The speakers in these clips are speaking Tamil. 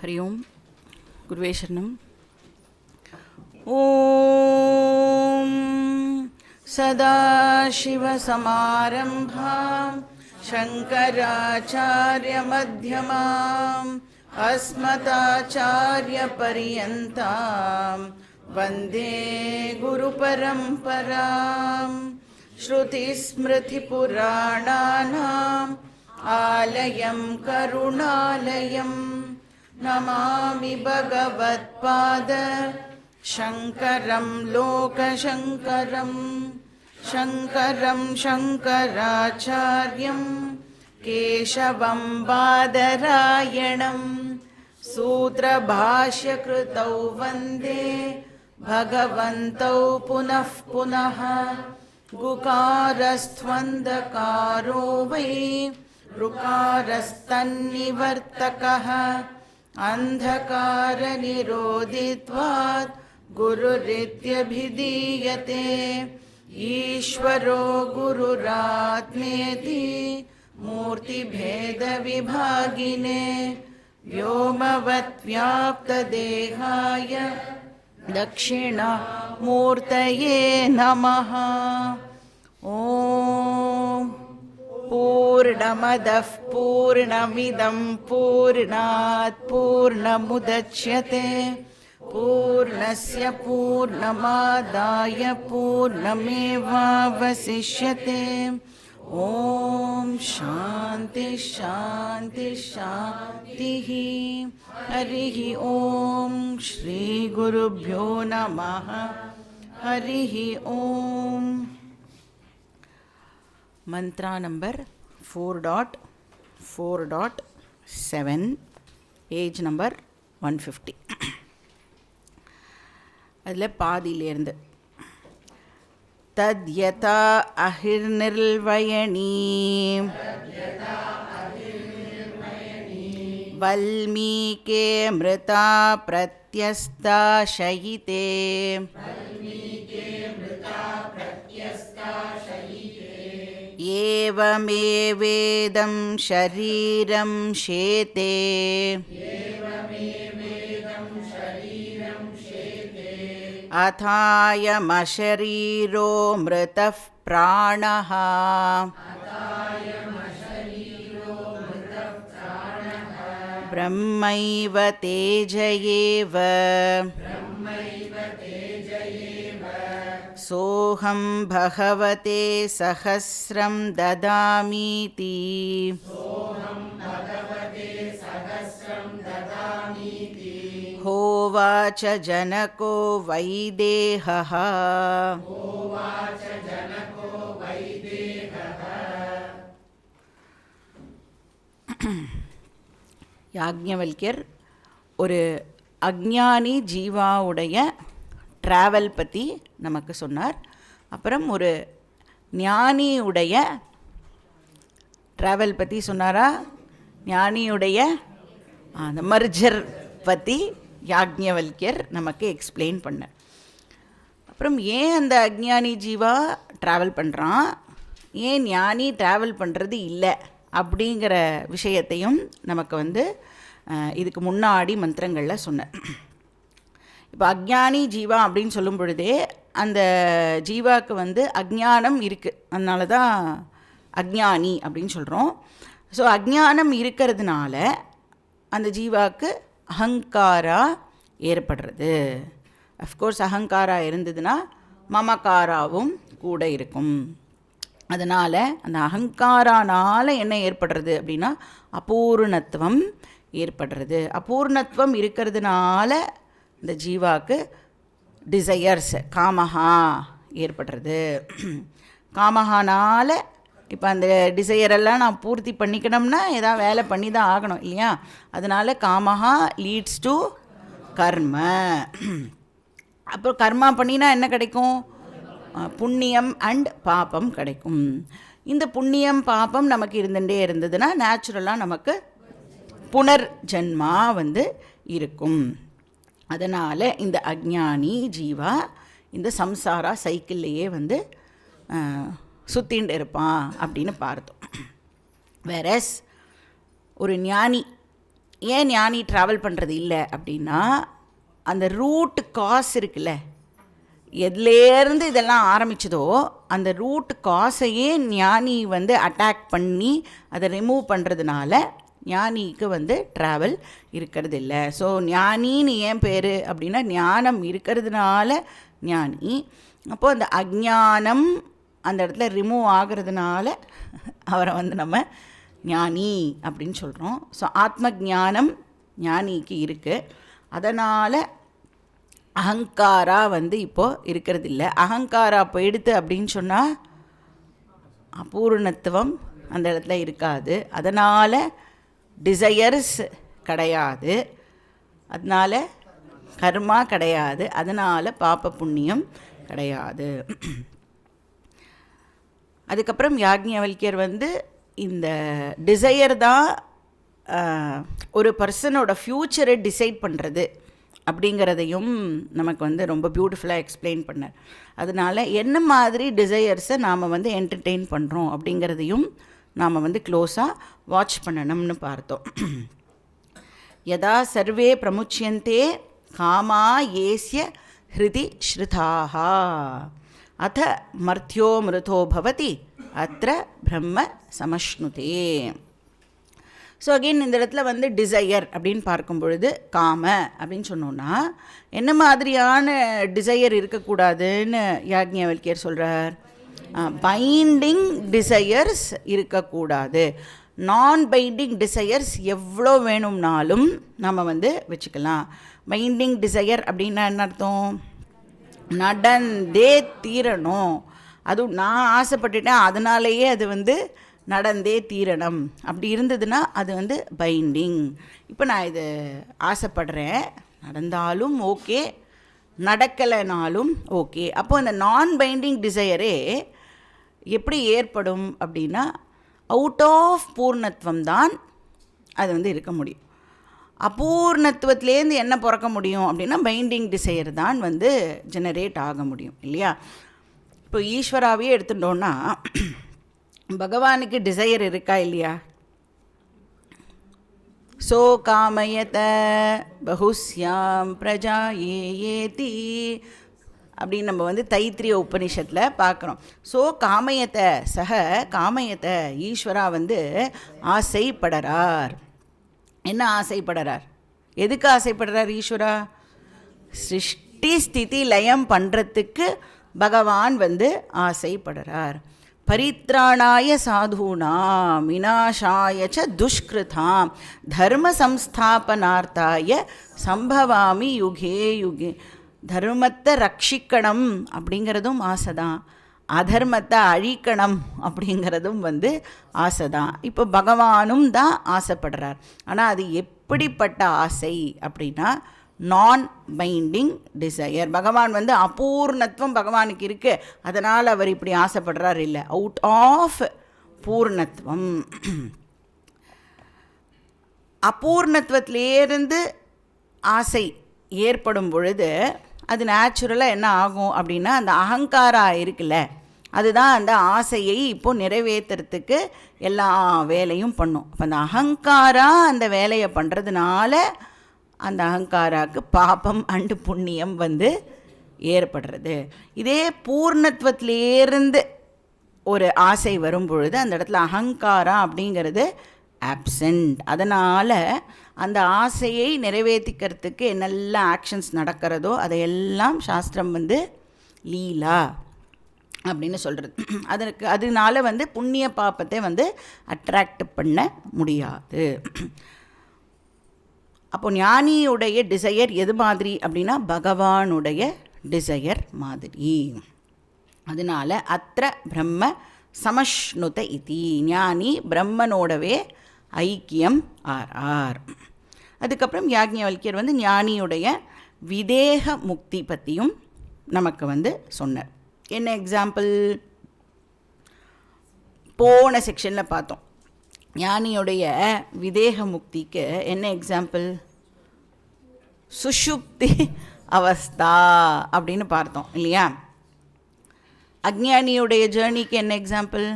हरि ओम गुरुवे शरणम। ओम सदाशिवसमारम्भां शङ्कराचार्यमध्यमाम् अस्मदाचार्यपर्यन्तां वन्दे गुरुपरम्परां। श्रुतिस्मृतिपुराणानाम् आलयं करुणालयं नमामि भगवत्पाद शङ्करं लोकशङ्करं। शङ्करं शङ्कराचार्यं केशवं बादरायणं सूत्रभाष्यकृतौ वन्दे भगवन्तौ पुनः पुनः। गुकारस्त्वन्दकारो वै ऋकारस्तन्निवर्तकः अन्धकारनिरोधित्वात् गुरुरित्यभिधीयते। ईश्वरो गुरुरात्मेति मूर्तिभेदविभागिने व्योमवद्व्याप्तदेहाय दक्षिणामूर्तये नमः। ॐ पूर्णमदः पूर्णमिदं पूर्णात् पूर्णमुदच्यते पूर्णस्य पूर्णमादाय पूर्णमेवावशिष्यते। ॐ शान्ति शान्ति शान्तिः। हरिः ॐ श्री गुरुभ्यो नमः। हरिः ॐ। मंत्रा नंबर 4.4.7 पेज नंबर 150 அதில் பாதியிலேருந்து தத்யதா அஹிர்நிர்வயணீ வல்மீகே மிருதா பிரத்யஸ்தா ஷயிதே एवमेवेदं शरीरं शेते अथायमशरीरो मृतः प्राणः ब्रह्मैव तेज एव सोऽहं भगवते सहस्रं ददामीति होवाच जनको वैदेहः। யாக்ஞவல்யர் ஒரு அஞ்ஞானி ஜீவாவுடைய ட்ராவல் பற்றி நமக்கு சொன்னார். அப்புறம் ஒரு ஞானியுடைய ட்ராவல் பற்றி சொன்னாரா? ஞானியுடைய அந்த மர்ஜர் பற்றி யாக்ஞவல்யர் நமக்கு எக்ஸ்பிளைன் பண்ணார். அப்புறம் ஏன் அந்த அஞ்ஞானி ஜீவா ட்ராவல் பண்ணுறான், ஏன் ஞானி ட்ராவல் பண்ணுறது இல்லை அப்படிங்கிற விஷயத்தையும் நமக்கு இதுக்கு முன்னாடி மந்திரங்களில் சொன்னார். இப்போ அக்ஞானி ஜீவா அப்படின்னு சொல்லும் பொழுதே அந்த ஜீவாவுக்கு அக்ஞானம் இருக்குது, அதனால தான் அக்ஞானி அப்படின்னு சொல்கிறோம். ஸோ அக்ஞானம் இருக்கிறதுனால அந்த ஜீவாவுக்கு அகங்காரா ஏற்படுறது. அஃப்கோர்ஸ் அகங்காரா இருந்ததுன்னா மமகாராவும் கூட இருக்கும். அதனால் அந்த அகங்காரானால் என்ன ஏற்படுறது அப்படின்னா அபூர்ணத்துவம் ஏற்படுறது. அபூர்ணத்துவம் இருக்கிறதுனால இந்த ஜீவாவுக்கு டிசையர்ஸ் காமஹா ஏற்படுறது. காமஹானால் இப்போ அந்த டிசையரெல்லாம் நான் பூர்த்தி பண்ணிக்கணும்னா ஏதாவது வேலை பண்ணி தான் ஆகணும் இல்லையா? அதனால் காமஹா லீட்ஸ் டு கர்ம. அப்புறம் கர்மா பண்ணினா என்ன கிடைக்கும்? புண்ணியம் அண்ட் பாபம் கிடைக்கும். இந்த புண்ணியம் பாபம் நமக்கு இருந்துகிட்டே இருந்ததுன்னா நேச்சுரலாக நமக்கு புனர் ஜென்மா இருக்கும். அதனால் இந்த அஞ்ஞானி ஜீவா இந்த சம்சாரா சைக்கிள்லையே சுற்றின்னு இருப்பான் அப்படின்னு பார்த்தோம். வேறஸ் ஒரு ஞானி ஏன் ஞானி ட்ராவல் பண்ணுறது இல்லை அப்படின்னா, அந்த ரூட் காஸ் இருக்குல்ல, எதுலேருந்து இதெல்லாம் ஆரம்பிச்சதோ அந்த ரூட் காசையே ஞானி வந்து அட்டாக் பண்ணி அதை ரிமூவ் பண்ணுறதுனால ஞானிக்கு வந்து ட்ராவல் இருக்கிறது இல்லை. ஸோ ஞானின்னு ஏன் பேர் அப்படின்னா, ஞானம் இருக்கிறதுனால ஞானி. அப்போது அந்த அஜ்ஞானம் அந்த இடத்துல ரிமூவ் ஆகிறதுனால அவரை வந்து நம்ம ஞானி அப்படின்னு சொல்கிறோம். ஸோ ஆத்ம ஞானம் ஞானிக்கு இருக்குது. அதனால் அகங்காரா வந்து இப்போது இருக்கிறது இல்லை. அகங்காரா போயிடுத்து அப்படின்னு சொன்னால் அபூர்ணத்துவம் அந்த இடத்துல இருக்காது. அதனால் டிசையர்ஸ் கிடையாது, அதனால் கர்மா கிடையாது, அதனால் பாப புண்ணியம் கிடையாது. அதுக்கப்புறம் யாக்ஞவல்கியர் வந்து இந்த டிசையர் தான் ஒரு பர்சனோட ஃப்யூச்சரை டிசைட் பண்ணுறது அப்படிங்கிறதையும் நமக்கு வந்து ரொம்ப பியூட்டிஃபுல்லாக எக்ஸ்பிளைன் பண்ணார். அதனால் என்ன மாதிரி டிசையர்ஸை நாம் வந்து என்டர்டெயின் பண்ணுறோம் அப்படிங்கிறதையும் நாம் வந்து க்ளோஸாக வாட்ச் பண்ணணும்னு பார்த்தோம். யதா சர்வே பிரமுச்சியந்தே காமா ஏஸ்ய ஹிருதி ஸ்ருதாக அத மர்த்தியோ மிருதோ பவதி அத்ர பிரம்ம சமஷ்ணுதே. ஸோ அகெயின் இந்த இடத்துல வந்து டிசையர் அப்படின்னு பார்க்கும் பொழுது காம அப்படின்னு சொன்னோன்னா என்ன மாதிரியான டிசையர் இருக்கக்கூடாதுன்னு யாக்ஞவல்கியர் சொல்கிறார். பைண்டிங் டிசையர்ஸ் இருக்கக்கூடாது. நான் பைண்டிங் டிசையர்ஸ் எவ்வளோ வேணும்னாலும் நம்ம வந்து வச்சுக்கலாம். பைண்டிங் டிசையர் அப்படின்னா என்ன அர்த்தம்? நடந்தே தீரணும், அதுவும் நான் ஆசைப்பட்டுட்டேன் அதனாலேயே அது வந்து நடந்தே தீரணும் அப்படி இருந்ததுன்னா அது வந்து பைண்டிங். இப்போ நான் இது ஆசைப்படுறேன், நடந்தாலும் ஓகே, நடக்கலைனாலும் ஓகே. அப்போது அந்த நான் பைண்டிங் டிசையரே எப்படி ஏற்படும் அப்படின்னா அவுட் ஆஃப் பூர்ணத்துவம் தான் அது வந்து இருக்க முடியும். அபூர்ணத்துவத்திலேருந்து என்ன பிறக்க முடியும் அப்படின்னா பைண்டிங் டிசையர் தான் வந்து ஜெனரேட் ஆக முடியும் இல்லையா. இப்போ ஈஸ்வராவே எடுத்துட்டோன்னா பகவானுக்கு டிசையர் இருக்கா இல்லையா? சோ காமயத பகுஸ்யாம் பிரஜா ஏதி அப்படின்னு நம்ம வந்து தைத்திரிய உபனிஷத்தில் பார்க்குறோம். ஸோ காமயத்தை சக காமயத்தை ஈஸ்வரா வந்து ஆசைப்படுறார். என்ன ஆசைப்படுறார்? எதுக்கு ஆசைப்படுறார் ஈஸ்வரா? சிருஷ்டி ஸ்திதி லயம் பண்ணுறதுக்கு பகவான் வந்து ஆசைப்படுறார். பரித்ராணாய சாதூனாம் விநாசாய ச துஷ்கிருதாம் தர்ம சம்ஸ்தாபனார்த்தாய சம்பவாமி யுகே யுகே. தர்மத்தை ரட்சிக்கணும் அப்படிங்கிறதும் ஆசை தான், அதர்மத்தை அழிக்கணும் அப்படிங்கிறதும் வந்து ஆசை தான். இப்போ பகவானும் தான் ஆசைப்படுறார். ஆனால் அது எப்படிப்பட்ட ஆசை அப்படின்னா நான் பைண்டிங் டிசையர். பகவான் வந்து அபூர்ணத்துவம் பகவானுக்கு இருக்குது, அதனால் அவர் இப்படி ஆசைப்படுறார் இல்லை, அவுட் ஆஃப் பூர்ணத்துவம். அபூர்ணத்துவத்திலேருந்து ஆசை ஏற்படும் பொழுது அது நேச்சுரலாக என்ன ஆகும் அப்படின்னா அந்த அகங்காரா இருக்குல்ல, அதுதான் அந்த ஆசையை இப்போது நிறைவேற்றுறதுக்கு எல்லா வேலையும் பண்ணும். அப்போ அந்த அகங்காரா அந்த வேலையை பண்ணுறதுனால அந்த அகங்காராவுக்கு பாபம் அண்டு புண்ணியம் வந்து ஏற்படுறது. இதே பூர்ணத்துவத்திலேருந்து ஒரு ஆசை வரும் பொழுது அந்த இடத்துல அகங்காரா அப்படிங்கிறது ஆப்சண்ட். அதனால் அந்த ஆசையை நிறைவேற்றிக்கிறதுக்கு என்னெல்லாம் ஆக்ஷன்ஸ் நடக்கிறதோ அதையெல்லாம் சாஸ்திரம் வந்து லீலா அப்படின்னு சொல்கிறது. அதனால வந்து புண்ணிய பாப்பத்தை வந்து அட்ராக்ட் பண்ண முடியாது. அப்போ ஞானியுடைய டிசையர் எது மாதிரி அப்படின்னா பகவானுடைய டிசையர் மாதிரி. அதனால் அத்திர பிரம்ம சமஷ்ணுத இதி, ஞானி பிரம்மனோடவே ஐக்கியம் ஆறார். அதுக்கப்புறம் யாக்ஞவல்கியர் வந்து ஞானியுடைய விதேக முக்தி பற்றியும் நமக்கு வந்து சொன்னார். என்ன எக்ஸாம்பிள் போன செக்ஷனில் பார்த்தோம். ஞானியுடைய விதேக முக்திக்கு என்ன எக்ஸாம்பிள்? சுஷுப்தி அவஸ்தா அப்படின்னு பார்த்தோம் இல்லையா. அஜ்ஞானியுடைய ஜேர்னிக்கு என்ன எக்ஸாம்பிள்?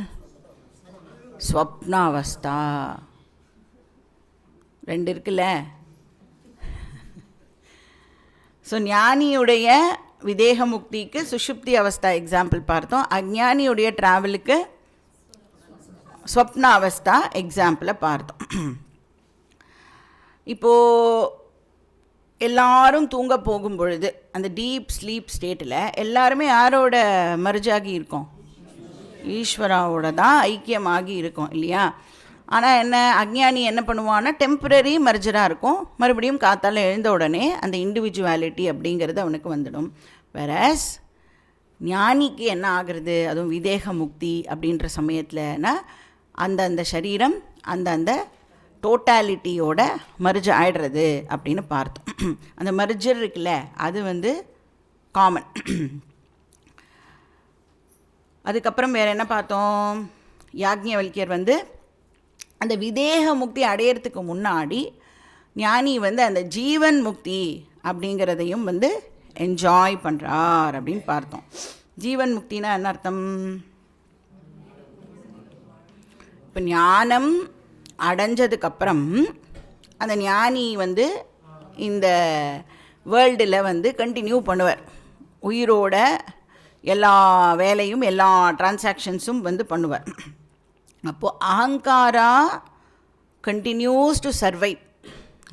ஸ்வப்னாவஸ்தா. 2 இருக்குல்ல. ஸோ ஞானியுடைய விதேக முக்திக்கு சுஷுப்தி அவஸ்தா எக்ஸாம்பிள் பார்த்தோம். அஞ்ஞானியுடைய ட்ராவலுக்கு ஸ்வப்ன அவஸ்தா எக்ஸாம்பிளை பார்த்தோம். இப்போது எல்லாரும் தூங்க போகும் பொழுது அந்த டீப் ஸ்லீப் ஸ்டேட்டில் எல்லாருமே யாரோட மர்ஜாகி இருக்கோம்? ஈஸ்வராவோட தான் ஐக்கியமாகி இருக்கும் இல்லையா? ஆனால் என்ன, அஞ்ஞானி என்ன பண்ணுவான்னா டெம்பரரி மர்ஜராக இருக்கும். மறுபடியும் காத்தால் எழுந்த உடனே அந்த இண்டிவிஜுவாலிட்டி அப்படிங்கிறது அவனுக்கு வந்துடும். வேறஸ் ஞானிக்கு என்ன ஆகிறது, அதுவும் விதேக முக்தி அப்படின்ற சமயத்தில்னா அந்தந்த சரீரம் அந்தந்த டோட்டாலிட்டியோட மர்ஜ் ஆயிடுறது அப்படின்னு பார்த்தோம். அந்த மர்ஜர் இருக்குல்ல, அது வந்து காமன். அதுக்கப்புறம் வேறு என்ன பார்த்தோம்? யாக்ஞவல்கியர் வந்து அந்த விதேக முக்தி அடையிறதுக்கு முன்னாடி ஞானி வந்து அந்த ஜீவன் முக்தி அப்படிங்கிறதையும் வந்து என்ஜாய் பண்ணுறார் அப்படின்னு பார்த்தோம். ஜீவன் முக்தினா என்ன அர்த்தம்? இப்போ ஞானம் அடைஞ்சதுக்கப்புறம் அந்த ஞானி வந்து இந்த வேர்ல்டில் வந்து கண்டினியூ பண்ணுவார். உயிரோட எல்லா வேலையும் எல்லா டிரான்சாக்ஷன்ஸும் வந்து பண்ணுவார். அப்போது அகங்காரா கண்டினியூஸ் டு சர்வைவ்.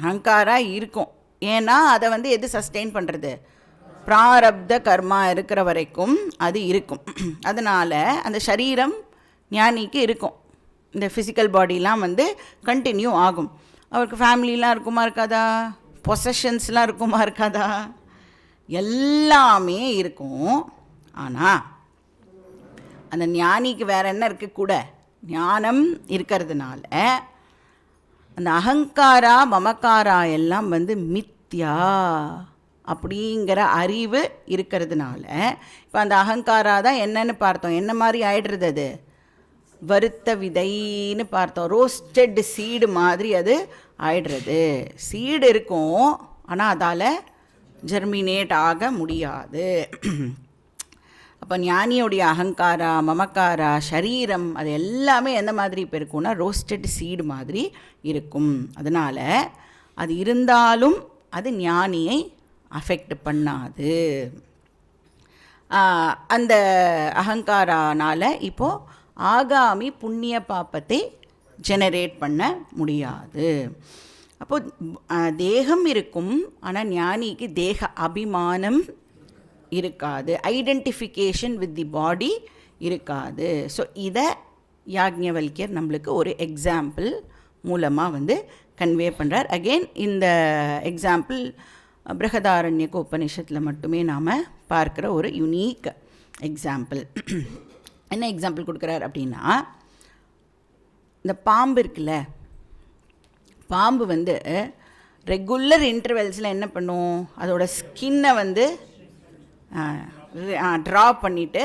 அகங்காரா இருக்கும். ஏன்னா அதை வந்து எது சஸ்டெயின் பண்ணுறது? பிராரப்த கர்மா இருக்கிற வரைக்கும் அது இருக்கும். அதனால் அந்த சரீரம் ஞானிக்கு இருக்கும். இந்த ஃபிசிக்கல் பாடிலாம் வந்து கண்டினியூ ஆகும். அவருக்கு ஃபேமிலிலாம் இருக்குமா இருக்காதா? பொசஷன்ஸ்லாம் இருக்குமா இருக்காதா? எல்லாமே இருக்கும். ஆனால் அந்த ஞானிக்கு வேறு என்ன இருக்குது? கூட ஞானம் இருக்கிறதுனால அந்த அகங்காரா மமக்காரா எல்லாம் வந்து மித்யா அப்படிங்கிற அறிவு இருக்கிறதுனால இப்போ அந்த அகங்காரா தான் என்னன்னு பார்த்தோம். என்ன மாதிரி ஆயிடுறது? அது வறுத்த விதைன்னு பார்த்தோம். ரோஸ்டட் சீடு மாதிரி அது ஆயிடுறது. சீடு இருக்கும், ஆனால் அதால் ஜெர்மினேட் ஆக முடியாது. அப்போ ஞானியோடைய அகங்காரா மமக்காரா சரீரம் அது எல்லாமே எந்த மாதிரி இப்போ இருக்கும்னா ரோஸ்டட் சீடு மாதிரி இருக்கும். அதனால் அது இருந்தாலும் அது ஞானியை அஃபெக்ட் பண்ணாது. அந்த அகங்காரானால் இப்போது ஆகாமி புண்ணிய பாப்பத்தை ஜெனரேட் பண்ண முடியாது. அப்போது தேகம் இருக்கும், ஆனால் ஞானிக்கு தேக அபிமானம் இருக்காது. ஐடென்டிஃபிகேஷன் வித் தி பாடி இருக்காது. ஸோ இதை யாக்ஞவல்கியர் நம்மளுக்கு ஒரு எக்ஸாம்பிள் மூலமாக வந்து கன்வே பண்ணுறார். அகெயின் இந்த எக்ஸாம்பிள் பிருஹதாரண்யக உபநிஷத்தில் மட்டுமே நாம் பார்க்குற ஒரு யுனீக் எக்ஸாம்பிள். என்ன எக்ஸாம்பிள் கொடுக்குறார் அப்படின்னா, இந்த பாம்பு இருக்குல்ல, பாம்பு வந்து ரெகுலர் இன்டர்வெல்ஸில் என்ன பண்ணும்? அதோட ஸ்கின்னை வந்து ட்ரா பண்ணிவிட்டு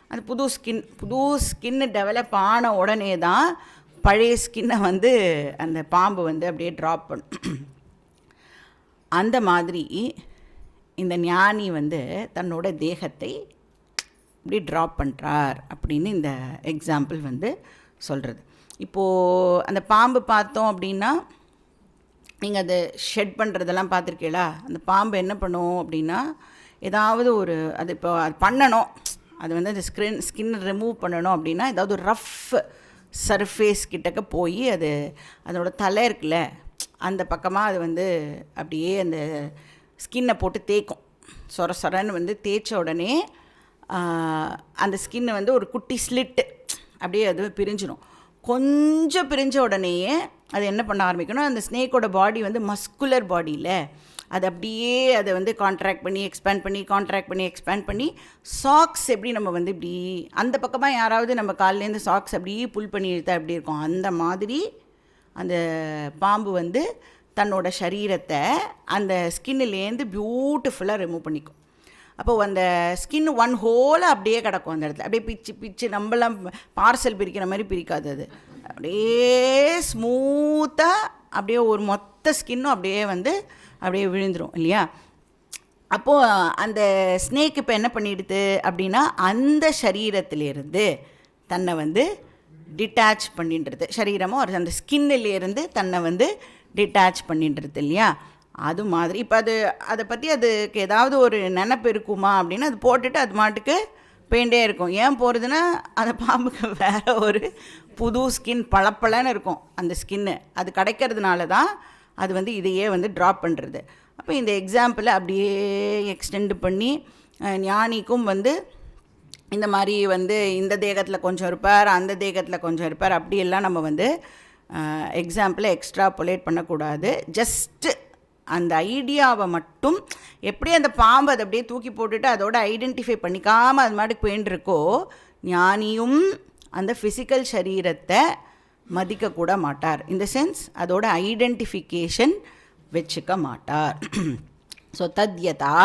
அந்த புது ஸ்கின்னு டெவலப் ஆன உடனே தான் பழைய ஸ்கின்னை வந்து அந்த பாம்பு வந்து அப்படியே ட்ராப் பண்ணும். அந்த மாதிரி இந்த ஞானி வந்து தன்னோட தேகத்தை இப்படி ட்ராப் பண்ணுறார் அப்படின்னு இந்த எக்ஸாம்பிள் வந்து சொல்கிறது. இப்போது அந்த பாம்பு பார்த்தோம் அப்படின்னா, நீங்கள் அது ஷெட் பண்ணுறதெல்லாம் பார்த்துருக்கீங்களா? அந்த பாம்பு என்ன பண்ணும் அப்படின்னா, ஏதாவது ஒரு அது இப்போ அது பண்ணணும், அது வந்து அந்த ஸ்கின் ரிமூவ் பண்ணணும் அப்படின்னா ஏதாவது ஒரு ரஃப் சர்ஃபேஸ் கிட்டக்க போய் அது அதோட தலை இருக்குல்ல அந்த பக்கமாக அது வந்து அப்படியே அந்த ஸ்கின்னை போட்டு தேய்க்கும். சொரன்னு வந்து தேய்ச்ச உடனே அந்த ஸ்கின்னை வந்து ஒரு குட்டி ஸ்லிட்டு அப்படியே அது பிரிஞ்சிடும். கொஞ்சம் பிரிஞ்ச உடனேயே அது என்ன பண்ண ஆரம்பிக்கணும், அந்த ஸ்னேக்கோட பாடி வந்து மஸ்குலர் பாடியில் அது அப்படியே அதை வந்து கான்ட்ராக்ட் பண்ணி எக்ஸ்பேண்ட் பண்ணி கான்ட்ராக்ட் பண்ணி எக்ஸ்பேண்ட் பண்ணி சாக்ஸ் எப்படி நம்ம வந்து இப்படி அந்த பக்கமாக யாராவது நம்ம கால்லேருந்து சாக்ஸ் அப்படியே புல் பண்ணி எடுத்தா எப்படி இருக்கும், அந்த மாதிரி அந்த பாம்பு வந்து தன்னோட சரீரத்தை அந்த ஸ்கின்னுலேருந்து பியூட்டிஃபுல்லாக ரிமூவ் பண்ணிக்கும். அப்போது அந்த ஸ்கின் ஒன் ஹோலாக அப்படியே கிடக்கும் அந்த இடத்துல, அப்படியே பிச்சு பிச்சு நம்மளாம் பார்சல் பிரிக்கிற மாதிரி பிரிக்காது, அது அப்படியே ஸ்மூத்தாக அப்படியே ஒரு மொத்த ஸ்கின்னும் அப்படியே வந்து அப்படியே விழுந்துடும் இல்லையா. அப்போது அந்த ஸ்னேக் இப்போ என்ன பண்ணிடுது அப்படின்னா, அந்த சரீரத்திலேருந்து தன்னை வந்து டிட்டாச் பண்ணின்றது, சரீரமோ அந்த ஸ்கின்னிலேருந்து தன்னை வந்து டிட்டாச் பண்ணிடுறது இல்லையா? அது மாதிரி இப்போ அதை பற்றி அதுக்கு ஏதாவது ஒரு நினப்பு இருக்குமா அப்படின்னு அது போட்டுட்டு அது மாட்டுக்கு போயிட்டே இருக்கும். ஏன் போகிறதுன்னா அந்த பாம்புக்கு வேறு ஒரு புது ஸ்கின் பளப்பளன்னு இருக்கும் அந்த ஸ்கின்னு. அது கிடைக்கிறதுனால தான் அது வந்து இதையே வந்து ட்ராப் பண்ணுறது. அப்போ இந்த எக்ஸாம்பிளை அப்படியே எக்ஸ்டெண்ட் பண்ணி ஞானிக்கும் வந்து இந்த மாதிரி வந்து இந்த தேகத்தில் கொஞ்சம் இருப்பார், அந்த தேகத்தில் கொஞ்சம் இருப்பார், அப்படியெல்லாம் நம்ம வந்து எக்ஸாம்பிளை எக்ஸ்ட்ராபுலேட் பண்ணக்கூடாது. ஜஸ்ட்டு அந்த ஐடியாவை மட்டும் எப்படி அந்த பாம்பு அதை அப்படியே தூக்கி போட்டுட்டு அதோட ஐடென்டிஃபை பண்ணிக்காமல் அது மாட்டுக்கு போயின்னு இருக்கோ, ஞானியும் அந்த ஃபிசிக்கல் சரீரத்தை மதிக்கக்கூட மாட்டார். இந்த சென்ஸ் அதோட ஐடென்டிஃபிகேஷன் வச்சுக்க மாட்டார். ஸோ தத்யதா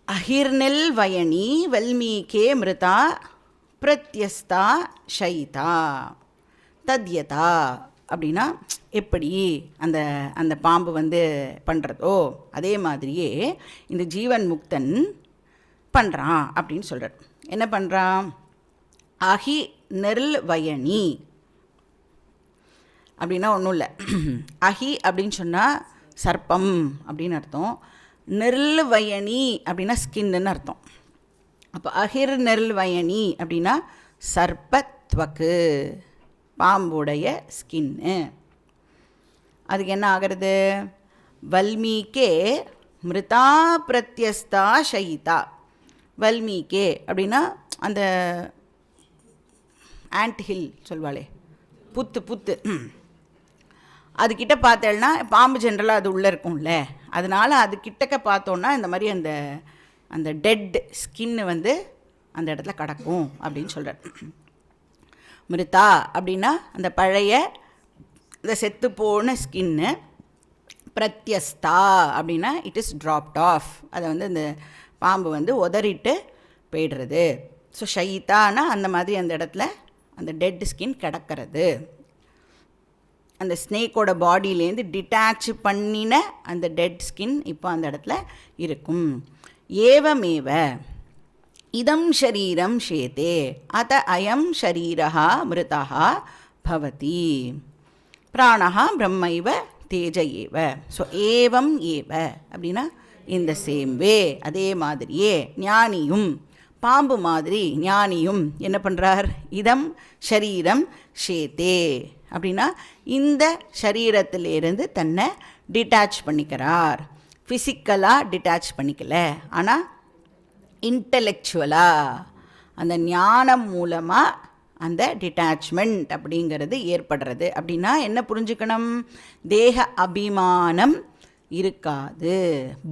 அஹிர்நெல் வயணி வல்மீகே மிருதா பிரத்யஸ்தா ஷைதா. தத்யதா அப்படின்னா எப்படி அந்த அந்த பாம்பு வந்து பண்ணுறதோ அதே மாதிரியே இந்த ஜீவன் முக்தன் பண்ணுறான் அப்படின்னு சொல்கிறார். என்ன பண்ணுறான்? அஹி நெல் வயணி அப்படின்னா ஒன்றும் இல்லை. அஹி அப்படின்னு சொன்னால் சர்ப்பம் அப்படின்னு அர்த்தம். நெல் வயணி அப்படின்னா ஸ்கின்னு அர்த்தம். அப்போ அஹிர் நெல் வயணி அப்படின்னா சர்ப்பத்வக்கு, பாம்புடைய ஸ்கின்னு. அதுக்கு என்ன ஆகிறது? வல்மீகே மிருதா பிரத்யஸ்தா ஷயிதா. வல்மீகே அப்படின்னா அந்த ஆண்ட் ஹில் சொல்வாளே, புத்து அதுக்கிட்ட பார்த்தேன்னா பாம்பு ஜென்ரலாக அது உள்ளே இருக்கும்ல, அதனால் அது கிட்டக்க பார்த்தோன்னா இந்த மாதிரி அந்த அந்த டெட் ஸ்கின்னு வந்து அந்த இடத்துல கிடக்கும் அப்படின்னு சொல்கிறார். மிருதா அப்படின்னா அந்த பழைய இந்த செத்து போன ஸ்கின்னு. பிரத்யஸ்தா அப்படின்னா இட் இஸ் ட்ராப்ட் ஆஃப், அதை வந்து இந்த பாம்பு வந்து உதறிட்டு போய்டுறது. ஸோ ஷைத்தானா அந்த மாதிரி அந்த இடத்துல அந்த டெட் ஸ்கின் கிடக்கிறது. அந்த ஸ்னேக்கோட பாடியிலேருந்து டிட்டாச் பண்ணின அந்த டெட் ஸ்கின் இப்போ அந்த இடத்துல இருக்கும். ஏவமேவ இதம் ஷரீரம் ஷேதே அத அயம் ஷரீரா மிருதா பவதி பிராணஹா பிரம்மைவ தேஜ ஏவ. ஸோ ஏவம் ஏவ அப்படின்னா இந்த சேம் வே, அதே மாதிரியே ஞானியும் பாம்பு மாதிரி ஞானியும் என்ன பண்ணுறார்? இதம் ஷரீரம் ஷேதே அப்படின்னா இந்த ஷரீரத்திலிருந்து தன்னை டிட்டாச் பண்ணிக்கிறார். ஃபிசிக்கலாக டிட்டாச் பண்ணிக்கல, ஆனால் இன்டலெக்சுவலாக அந்த ஞானம் மூலமாக அந்த டிட்டாச்மெண்ட் அப்படிங்கிறது ஏற்படுறது. அப்படின்னா என்ன புரிஞ்சுக்கணும்? தேக அபிமானம் இருக்காது,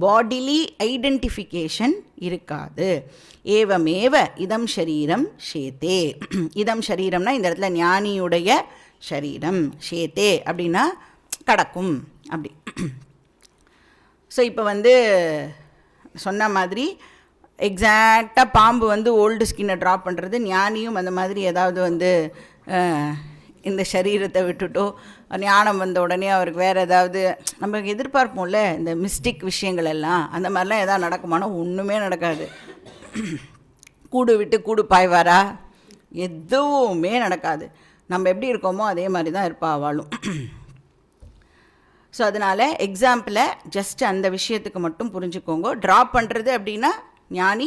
பாடிலி ஐடென்டிஃபிகேஷன் இருக்காது. ஏவமேவ இதம் ஷரீரம் ஷேதே. இதம் ஷரீரம்னா இந்த இடத்துல ஞானியுடைய ஷரீரம், ஷேதே அப்படின்னா கடக்கும் அப்படி. ஸோ இப்போ வந்து சொன்ன மாதிரி எக்ஸாக்டாக பாம்பு வந்து ஓல்டு ஸ்கின்னை ட்ராப் பண்ணுறது, ஞானியும் அந்த மாதிரி ஏதாவது வந்து இந்த சரீரத்தை விட்டுட்டோ ஞானம் வந்த உடனே அவருக்கு வேறு ஏதாவது நமக்கு எதிர்பார்ப்போம்ல இந்த மிஸ்டிக் விஷயங்கள் எல்லாம், அந்த மாதிரிலாம் எதாவது நடக்குமானா ஒன்றுமே நடக்காது. கூடு விட்டு கூடு பாய்வாரா? எதுவுமே நடக்காது. நம்ம எப்படி இருக்கோமோ அதே மாதிரி தான் இருப்பா அவளும். ஸோ அதனால் எக்ஸாம்பிளை ஜஸ்ட் அந்த விஷயத்துக்கு மட்டும் புரிஞ்சுக்கோங்க. ட்ராப் பண்ணுறது அப்படின்னா ஞானி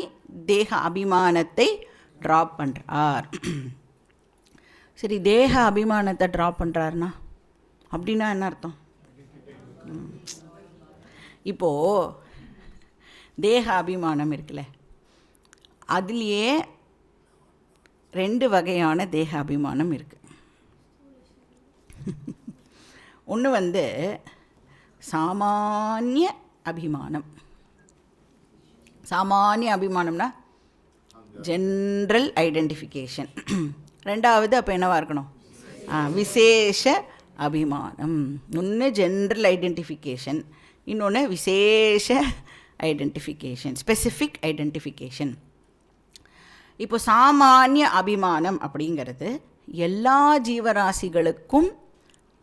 தேக அபிமானத்தை ட்ராப் பண்ணுறார். சரி, தேக அபிமானத்தை ட்ராப் பண்ணுறாருனா அப்படின்னா என்ன அர்த்தம்? இப்போது தேக அபிமானம் இருக்குல்ல, அதுலேயே 2 வகையான தேக அபிமானம் இருக்குது. ஒன்று வந்து சாமானிய அபிமானம். சாமானிய அபிமானம்னா ஜென்ரல் ஐடென்டிஃபிகேஷன். ரெண்டாவது அப்போ என்னவாக இருக்கணும்? விசேஷ அபிமானம். ஒன்று ஜென்ரல் ஐடென்டிஃபிகேஷன், இன்னொன்று விசேஷ ஐடென்டிஃபிகேஷன், ஸ்பெசிஃபிக் ஐடென்டிஃபிகேஷன். இப்போ சாமானிய அபிமானம் அப்படிங்கிறது எல்லா ஜீவராசிகளுக்கும்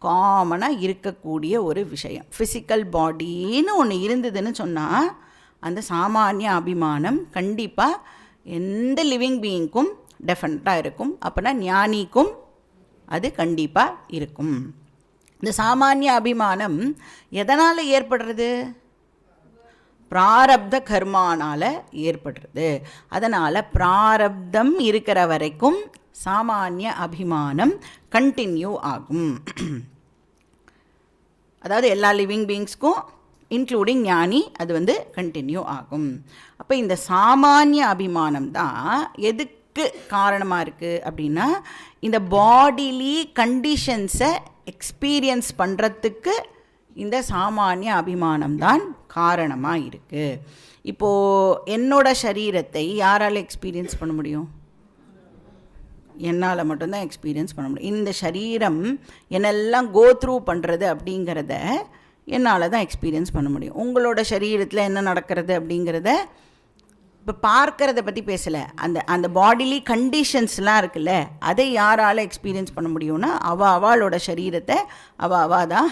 காமனாக இருக்கக்கூடிய ஒரு விஷயம். ஃபிசிக்கல் பாடின்னு ஒன்று இருந்ததுன்னு சொன்னால் அந்த சாமானிய அபிமானம் கண்டிப்பாக எந்த லிவிங் பீயிங்க்கும் டெஃபினட்டாக இருக்கும். அப்போனா ஞானிக்கும் அது கண்டிப்பாக இருக்கும். இந்த சாமானிய அபிமானம் எதனால் ஏற்படுறது? பிராரப்த கர்மானால் ஏற்படுறது. அதனால் பிராரப்தம் இருக்கிற வரைக்கும் சாமானிய அபிமானம் கண்டினியூ ஆகும். அதாவது எல்லா லிவிங் பீயிங்ஸ்க்கும் இன்க்ளூடிங் ஞானி அது கண்டினியூ ஆகும். அப்போ இந்த சாமானிய அபிமானம் தான் எதுக்கு காரணமாக இருக்குது அப்படின்னா, இந்த பாடிலி கண்டிஷன்ஸை எக்ஸ்பீரியன்ஸ் பண்ணுறதுக்கு இந்த சாமானிய அபிமானம் தான் காரணமாக இருக்குது. இப்போது என்னோட சரீரத்தை யாரால் எக்ஸ்பீரியன்ஸ் பண்ண முடியும்? என்னால் மட்டும்தான் எக்ஸ்பீரியன்ஸ் பண்ண முடியும். இந்த சரீரம் என்னெல்லாம் கோ த்ரூ பண்ணுறது அப்படிங்கிறத என்னால் தான் எக்ஸ்பீரியன்ஸ் பண்ண முடியும். உங்களோட சரீரத்தில் என்ன நடக்கிறது அப்படிங்கிறத இப்போ பார்க்கறத பற்றி பேசலை. அந்த பாடிலி கண்டிஷன்ஸ்லாம் இருக்குல்ல, அதை யாரால் எக்ஸ்பீரியன்ஸ் பண்ண முடியும்னா அவளோட சரீரத்தை அவ தான்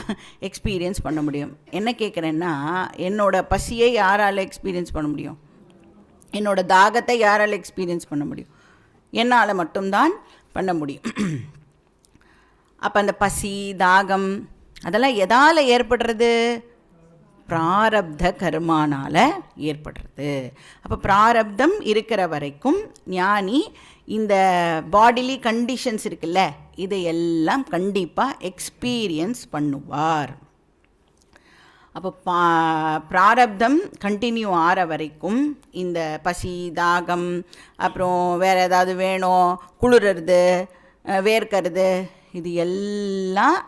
எக்ஸ்பீரியன்ஸ் பண்ண முடியும். என்ன கேட்குறேன்னா, என்னோடய பசியை யாரால் எக்ஸ்பீரியன்ஸ் பண்ண முடியும்? என்னோடய தாகத்தை யாரால் எக்ஸ்பீரியன்ஸ் பண்ண முடியும்? என்னால் மட்டும்தான் பண்ண முடியும். அப்போ அந்த பசி தாகம் அதெல்லாம் எதால் ஏற்படுறது? பிராரப்த கர்மானால் ஏற்படுறது. அப்போ பிராரப்தம் இருக்கிற வரைக்கும் ஞானி இந்த பாடிலி கண்டிஷன்ஸ் இருக்குல்ல, இதையெல்லாம் கண்டிப்பாக எக்ஸ்பீரியன்ஸ் பண்ணுவார். அப்போ பிராரப்தம் கண்டினியூ ஆகிற வரைக்கும் இந்த பசி தாகம் அப்புறம் வேறு ஏதாவது வேணும், குளிர்றது வேர்க்கிறது, இது எல்லாம்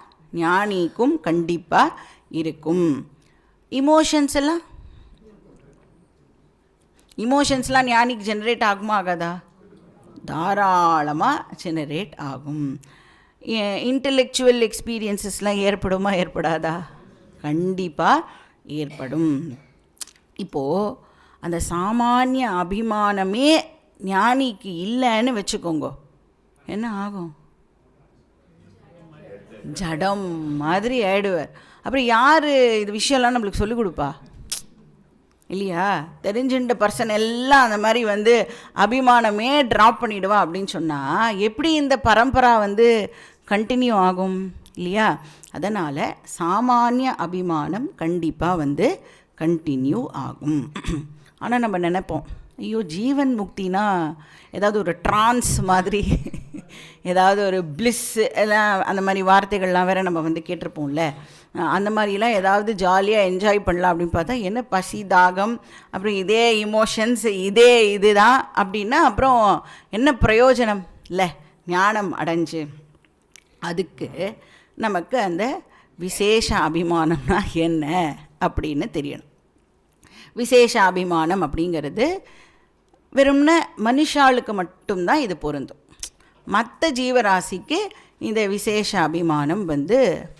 ஞானிக்கும் கண்டிப்பாக இருக்கும். இமோஷன்ஸ்லாம் ஞானிக்கு ஜெனரேட் ஆகுமா ஆகாதா? தாராளமாக ஜெனரேட் ஆகும். இன்டெலெக்சுவல் எக்ஸ்பீரியன்ஸஸ்லாம் ஏற்படுமா ஏற்படாதா? கண்டிப்பாக ஏற்படும். இப்போது அந்த சாமானிய அபிமானமே ஞானிக்கு இல்லைன்னு வச்சுக்கோங்க, என்ன ஆகும்? ஜடம் மாதிரி ஆயிடுவார். அப்புறம் யார் இது விஷயம்லாம் நம்மளுக்கு சொல்லிக் கொடுப்பா இல்லையா? தெரிஞ்சுட்ட பர்சன் எல்லாம் அந்த மாதிரி அபிமானமே ட்ராப் பண்ணிவிடுவா அப்படின்னு சொன்னால் எப்படி இந்த பரம்பரா கண்டினியூ ஆகும் இல்லையா? அதனால் சாமானிய அபிமானம் கண்டிப்பாக கண்டினியூ ஆகும். ஆனால் நம்ம நினைப்போம், ஐயோ ஜீவன் முக்தினா ஏதாவது ஒரு ட்ரான்ஸ் மாதிரி ஏதாவது ஒரு பிளிஸ் எல்லாம் அந்த மாதிரி வார்த்தைகள்லாம் வேறு நம்ம கேட்டிருப்போம்ல. அந்த மாதிரிலாம் ஏதாவது ஜாலியாக என்ஜாய் பண்ணலாம் அப்படின்னு பார்த்தா என்ன பசி தாகம் அப்புறம் இதே இமோஷன்ஸ் இதே இதுதான் அப்படின்னா அப்புறம் என்ன பிரயோஜனம் இல்லை? ஞானம் அடைஞ்சு அதுக்கு நமக்கு அந்த விசேஷ அபிமானம்னா என்ன அப்படின்னு தெரியணும். விசேஷ அபிமானம் அப்படிங்கிறது வெறும்ன மனுஷாளுக்கு மட்டும்தான் இது பொருந்தும். மற்ற ஜீவராசிக்கு இந்த விசேஷ அபிமானம்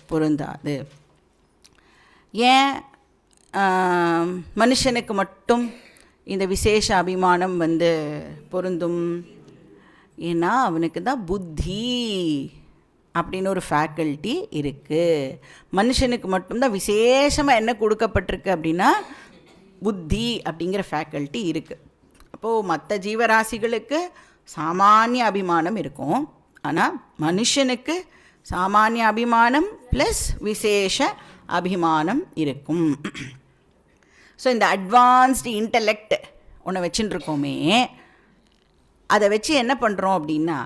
பொருந்தாது. ஏன் மனுஷனுக்கு மட்டும் இந்த விசேஷ அபிமானம் பொருந்தும்? ஏன்னா அவனுக்கு தான் புத்தி அப்படின்னு ஒரு ஃபேக்கல்ட்டி இருக்குது. மனுஷனுக்கு மட்டும்தான் விசேஷமாக என்ன கொடுக்கப்பட்டிருக்கு அப்படின்னா புத்தி அப்படிங்கிற ஃபேக்கல்ட்டி இருக்குது. அப்போது மற்ற ஜீவராசிகளுக்கு சாமானிய அபிமானம் இருக்கும், ஆனால் மனுஷனுக்கு சாமானிய அபிமானம் ப்ளஸ் விசேஷ அபிமானம் இருக்கும். ஸோ இந்த அட்வான்ஸ்டு இன்டலெக்ட் ஒன்று வச்சுட்டுருக்கோமே, அதை வச்சு என்ன பண்ணுறோம் அப்படின்னா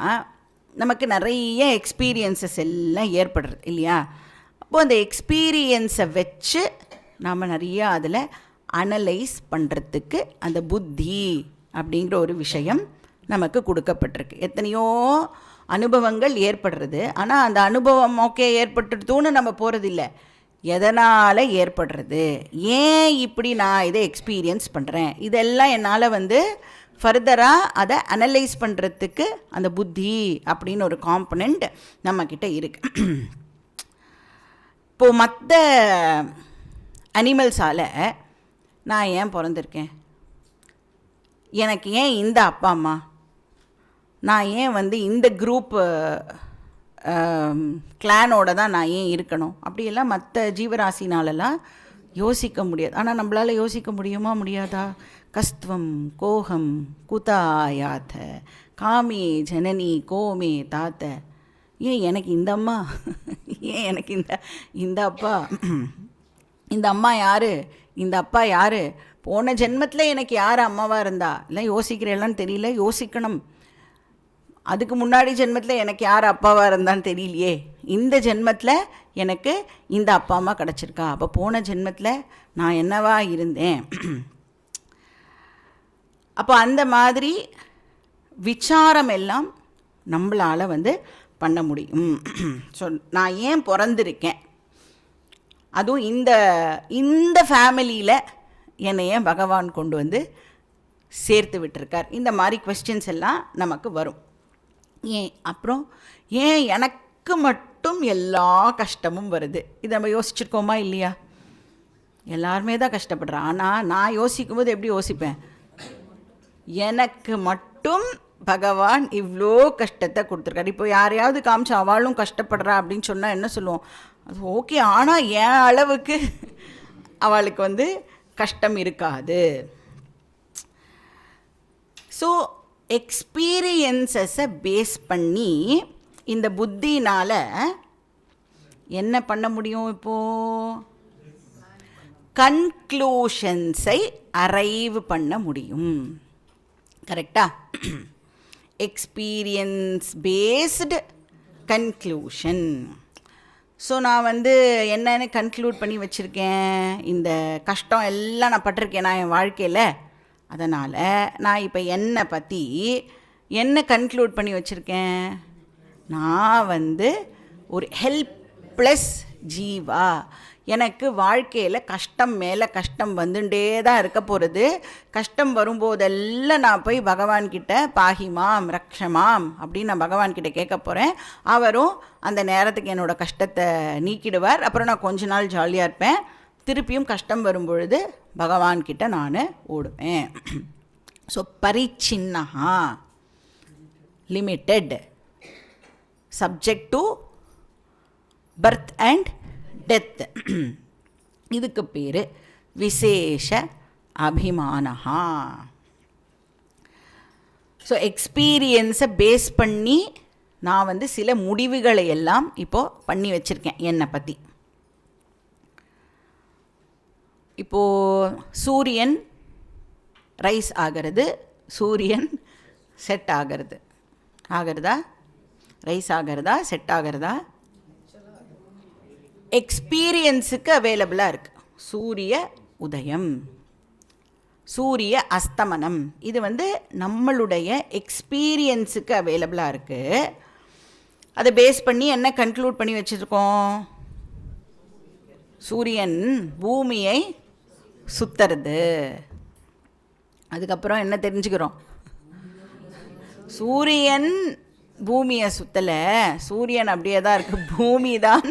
நமக்கு நிறைய எக்ஸ்பீரியன்ஸஸ் எல்லாம் ஏற்படுறது இல்லையா? அப்போது அந்த எக்ஸ்பீரியன்ஸை வச்சு நாம் நிறையா அதில் அனலைஸ் பண்ணுறதுக்கு அந்த புத்தி அப்படிங்கிற ஒரு விஷயம் நமக்கு கொடுக்கப்பட்டிருக்கு. எத்தனையோ அனுபவங்கள் ஏற்படுறது, ஆனால் அந்த அனுபவம் ஓகே ஏற்பட்டுடுதுன்னு நம்ம போகிறதில்ல, எதனால் ஏற்படுறது, ஏன் இப்படி நான் இதை எக்ஸ்பீரியன்ஸ் பண்ணுறேன், இதெல்லாம் என்னால் ஃபர்தராக அதை அனலைஸ் பண்ணுறதுக்கு அந்த புத்தி அப்படின்னு ஒரு காம்பனண்ட் நம்மக்கிட்ட இருக்குது. இப்போது மற்ற அனிமல்ஸால் நான் ஏன் பிறந்திருக்கேன், எனக்கு ஏன் இந்த அப்பா அம்மா, நான் ஏன் இந்த குரூப் கிளானோட தான் நான் ஏன் இருக்கணும், அப்படியெல்லாம் மற்ற ஜீவராசினாலெல்லாம் யோசிக்க முடியாது. ஆனால் நம்மளால் யோசிக்க முடியுமா முடியாதா? கஸ்துவம் கோஹம் குதாயாத காமே ஜனனி கோமே தாத்த, ஏன் எனக்கு இந்த அம்மா, ஏன் எனக்கு இந்த அப்பா, இந்த அம்மா யார், இந்த அப்பா யார், போன ஜென்மத்தில் எனக்கு யார் அம்மாவாக இருந்தா, இல்லை யோசிக்கிறேன்னு தெரியல, யோசிக்கணும். அதுக்கு முன்னாடி ஜென்மத்தில் எனக்கு யார் அப்பாவாக இருந்தான்னு தெரியலையே, இந்த ஜென்மத்தில் எனக்கு இந்த அப்பா அம்மா கிடச்சிருக்கா, அப்போ போன ஜென்மத்தில் நான் என்னவா இருந்தேன். அப்போ அந்த மாதிரி விசாரம் எல்லாம் நம்மளால் பண்ண முடியும். ஸோ நான் ஏன் பிறந்திருக்கேன், அதுவும் இந்த ஃபேமிலியில் என்னை ஏன் பகவான் கொண்டு சேர்த்து விட்டுருக்கார், இந்த மாதிரி கொஸ்டின்ஸ் எல்லாம் நமக்கு வரும். அப்புறம் ஏன் எனக்கு மட்டும் எல்லா கஷ்டமும் வருது, இதை நம்ம யோசிச்சிருக்கோமா இல்லையா? எல்லாருமே தான் கஷ்டப்படுறேன். ஆனால் நான் யோசிக்கும்போது எப்படி யோசிப்பேன், எனக்கு மட்டும் பகவான் இவ்வளோ கஷ்டத்தை கொடுத்துருக்காரு. இப்போ யாரையாவது காமிச்சு அவளும் கஷ்டப்படுறா அப்படின்னு சொன்னால் என்ன சொல்லுவோம், அது ஓகே, ஆனால் என் அளவுக்கு அவளுக்கு கஷ்டம் இருக்காது. ஸோ எக்ஸ்பீரியன்ஸஸை பேஸ் பண்ணி இந்த புத்தினால் என்ன பண்ண முடியும், இப்போது கன்க்ளூஷன்ஸை அரைவ் பண்ண முடியும். கரெக்டா? Experience based conclusion. ஸோ நான் என்னென்னு கன்க்ளூட் பண்ணி வச்சுருக்கேன், இந்த கஷ்டம் எல்லாம் நான் பட்டிருக்கேன் நான் என் வாழ்க்கையில். அதனால் நான் இப்போ என்னை பற்றி என்ன கன்க்ளூட் பண்ணி வச்சுருக்கேன், நான் ஒரு ஹெல்ப்லெஸ் ஜீவா, எனக்கு வாழ்க்கையில் கஷ்டம் மேலே கஷ்டம் வந்துட்டே தான் இருக்க போகிறது. கஷ்டம் வரும்போதெல்லாம் நான் போய் பகவான்கிட்ட பாகிமாம் ரக்ஷமாம் அப்படின்னு நான் பகவான்கிட்ட கேட்க போகிறேன். அவரும் அந்த நேரத்துக்கு என்னோடய கஷ்டத்தை நீக்கிடுவார். அப்புறம் நான் கொஞ்ச நாள் ஜாலியாக இருப்பேன். திருப்பியும் கஷ்டம் வரும்பொழுது பகவான்கிட்ட நான் ஓடுவேன். ஸோ பரிச்சின்னஹா, limited, subject to birth and death. இதுக்கு பேர் விசேஷ அபிமானஹா. ஸோ எக்ஸ்பீரியன்ஸை பேஸ் பண்ணி நான் சில முடிவுகளை எல்லாம் இப்போது பண்ணி வச்சுருக்கேன் என்னை பற்றி. இப்போது சூரியன் ரைஸ் ஆகிறது, சூரியன் செட் ஆகிறதா, ரைஸ் ஆகிறதா, செட் ஆகிறதா, எக்ஸ்பீரியன்ஸுக்கு அவைலபிளாக இருக்குது. சூரிய உதயம், சூரிய அஸ்தமனம், இது நம்மளுடைய எக்ஸ்பீரியன்ஸுக்கு அவைலபிளாக இருக்குது. அதை பேஸ் பண்ணி என்ன கன்க்ளூட் பண்ணி வச்சுருக்கோம், சூரியன் பூமியை சுற்றுறது. அதுக்கப்புறம் என்ன தெரிஞ்சுக்கிறோம், சூரியன் பூமியை சுற்றலை, சூரியன் அப்படியே தான் இருக்குது, பூமி தான்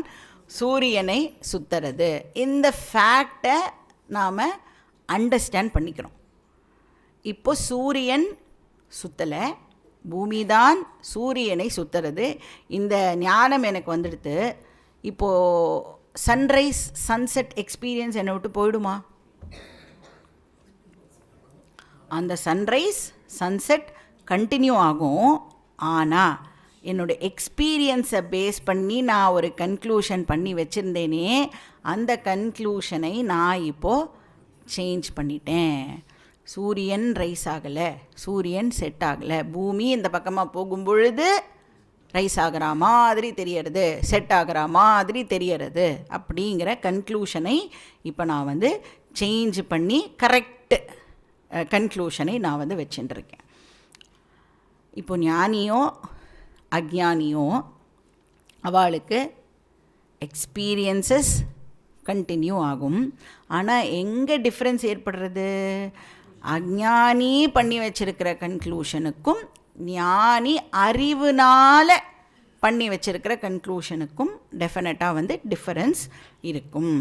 சூரியனை சுற்றுறது. இந்த ஃபேக்டை நாம் அண்டர்ஸ்டாண்ட் பண்ணிக்கிறோம். இப்போ சூரியன் சுற்றலை, பூமி தான் சூரியனை சுற்றுறது. இந்த ஞானம் எனக்கு வந்துடுது. இப்போது சன்ரைஸ் சன்செட் எக்ஸ்பீரியன்ஸ் என்னை விட்டு போயிடுமா? அந்த சன்ரைஸ் சன்செட் கண்டினியூ ஆகும். ஆனால் என்னோடய எக்ஸ்பீரியன்ஸை பேஸ் பண்ணி நான் ஒரு கன்க்ளூஷன் பண்ணி வச்சுருந்தேனே, அந்த கன்க்ளூஷனை நான் இப்போது சேஞ்ச் பண்ணிட்டேன். சூரியன் ரைஸ் ஆகலை, சூரியன் செட் ஆகலை, பூமி இந்த பக்கமாக போகும் பொழுது ரைஸ் ஆகிற மாதிரி தெரியறது, செட் ஆகிற மாதிரி தெரியறது, அப்படிங்கிற கன்க்ளூஷனை இப்போ நான் சேஞ்ச் பண்ணி கரெக்டு கன்க்ளூஷனை நான் வச்சுட்டுருக்கேன். இப்போ ஞானியோ அஜ்ஞானியோ அவளுக்கு எக்ஸ்பீரியன்ஸஸ் கண்டினியூ ஆகும். ஆனால் எங்கே டிஃப்ரென்ஸ் ஏற்படுறது, அஜ்ஞானி பண்ணி வச்சிருக்கிற கன்க்ளூஷனுக்கும் ஞானி அறிவுனால் பண்ணி வச்சிருக்கிற கன்க்ளூஷனுக்கும் டெஃபினட்டாக டிஃபரன்ஸ் இருக்கும்.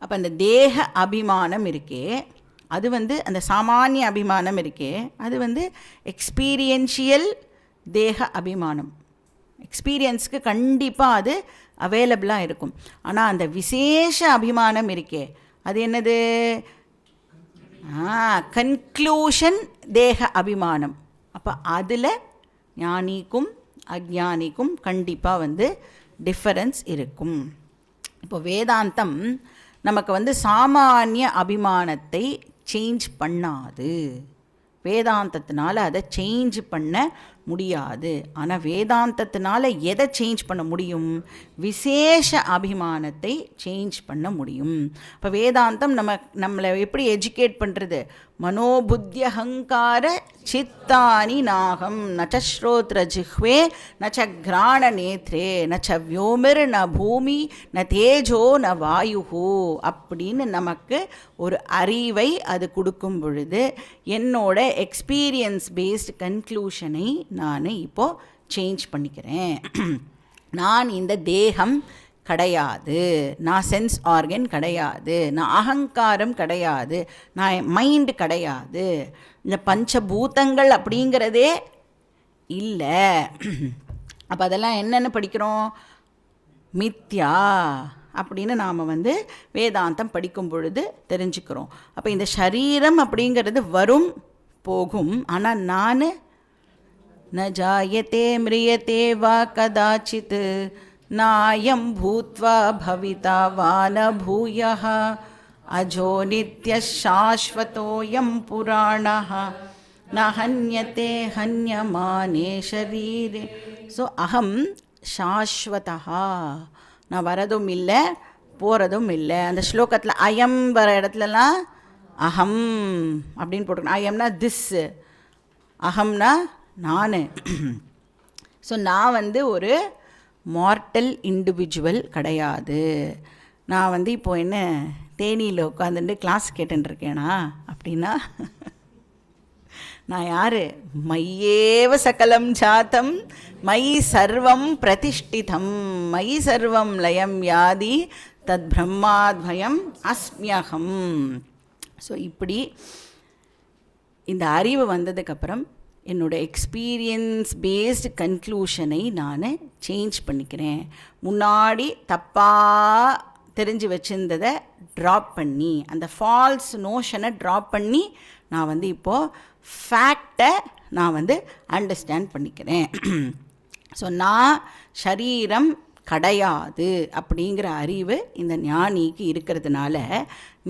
அப்போ அந்த தேக அபிமானம் இருக்கே, அது அந்த சாமானிய அபிமானம் இருக்கே, அது எக்ஸ்பீரியன்ஷியல் தேக அபிமானம். எக்ஸ்பீரியன்ஸுக்கு கண்டிப்பாக அது அவைலபிளாக இருக்கும். ஆனால் அந்த விசேஷ அபிமானம் இருக்கே, அது என்னது, கன்க்ளூஷன் தேக அபிமானம். அப்போ அதில் ஞானிக்கும் அஜ்ஞானிக்கும் கண்டிப்பாக வந்து டிஃபரன்ஸ் இருக்கும். இப்போ வேதாந்தம் நமக்கு வந்து சாமானிய அபிமானத்தை சேஞ்ச் பண்ணாது. வேதாந்தத்தினால அதை சேஞ்ச் பண்ண முடியாது. ஆனால் வேதாந்தத்தினால எதை சேஞ்ச் பண்ண முடியும்? விசேஷ அபிமானத்தை சேஞ்ச் பண்ண முடியும். இப்போ வேதாந்தம் நம்மளை எப்படி எஜுகேட் பண்ணுறது? மனோபுத்தியஹங்கார சித்தானி நாகம் நச்ச ஸ்ரோத்ர ஜிஹ்வே நச்ச கிராண நேத்ரே நச்ச வியோமிர் ந பூமி ந தேஜோ ந வாயுஹோ அப்படின்னு நமக்கு ஒரு அறிவை அது கொடுக்கும் பொழுது என்னோட எக்ஸ்பீரியன்ஸ் பேஸ்ட் கன்க்ளூஷனை நான் இப்போது சேஞ்ச் பண்ணிக்கிறேன். நான் இந்த தேகம் கிடையாது, நான் சென்ஸ் ஆர்கன் கிடையாது, நான் அகங்காரம் கிடையாது, நான் மைண்டு கிடையாது, இந்த பஞ்சபூதங்கள் அப்படிங்கிறதே இல்லை. அப்போ அதெல்லாம் என்னென்னு படிக்கிறோம்? மித்யா அப்படின்னு நாம் வந்து வேதாந்தம் படிக்கும் பொழுது தெரிஞ்சுக்கிறோம். அப்போ இந்த சரீரம் அப்படிங்கிறது வரும் போகும். ஆனால் நான் ந ஜாயத்தே மிரியத்தே வா கதாச்சித் நாயம் பூத்வா பவிதா வா ந பூயः அஜோ நித்ய சாஸ்வதோயம் புராணः ந ஹன்யதே ஹன்யமானே ஷரீரே. ஸோ அகம் சாஸ்வதா, நான் வரதும் இல்லை போகிறதும் இல்லை. அந்த ஸ்லோகத்தில் அயம் வர இடத்துலலாம் அகம் அப்படின்னு போட்டுக்கணும். அயம்னா திஸ், அகம்னா நான். ஸோ நான் வந்து ஒரு மார்டல் இண்டிவிஜுவல் கிடையாது. நான் வந்து இப்போது என்ன தேனியில் உட்காந்துட்டு கிளாஸ் கேட்டுருக்கேனா அப்படின்னா நான் யார்? மையேவ சகலம் ஜாத்தம் மயி சர்வம் பிரதிஷ்டிதம் மயி சர்வம் லயம் யாதி தத் பிரம்மாத்வயம் அஸ்மியகம். ஸோ இப்படி இந்த அறிவு வந்ததுக்கப்புறம் என்னோடய எக்ஸ்பீரியன்ஸ் பேஸ்டு கன்க்ளூஷனை நான் சேஞ்ச் பண்ணிக்கிறேன். முன்னாடி தப்பாக தெரிஞ்சு வச்சுருந்ததை ட்ராப் பண்ணி, அந்த ஃபால்ஸ் நோஷனை ட்ராப் பண்ணி நான் வந்து இப்போது ஃபேக்டை நான் வந்து அண்டர்ஸ்டாண்ட் பண்ணிக்கிறேன். ஸோ நான் ஷரீரம் கிடையாது அப்படிங்கிற அறிவு இந்த ஞானிக்கு இருக்கிறதுனால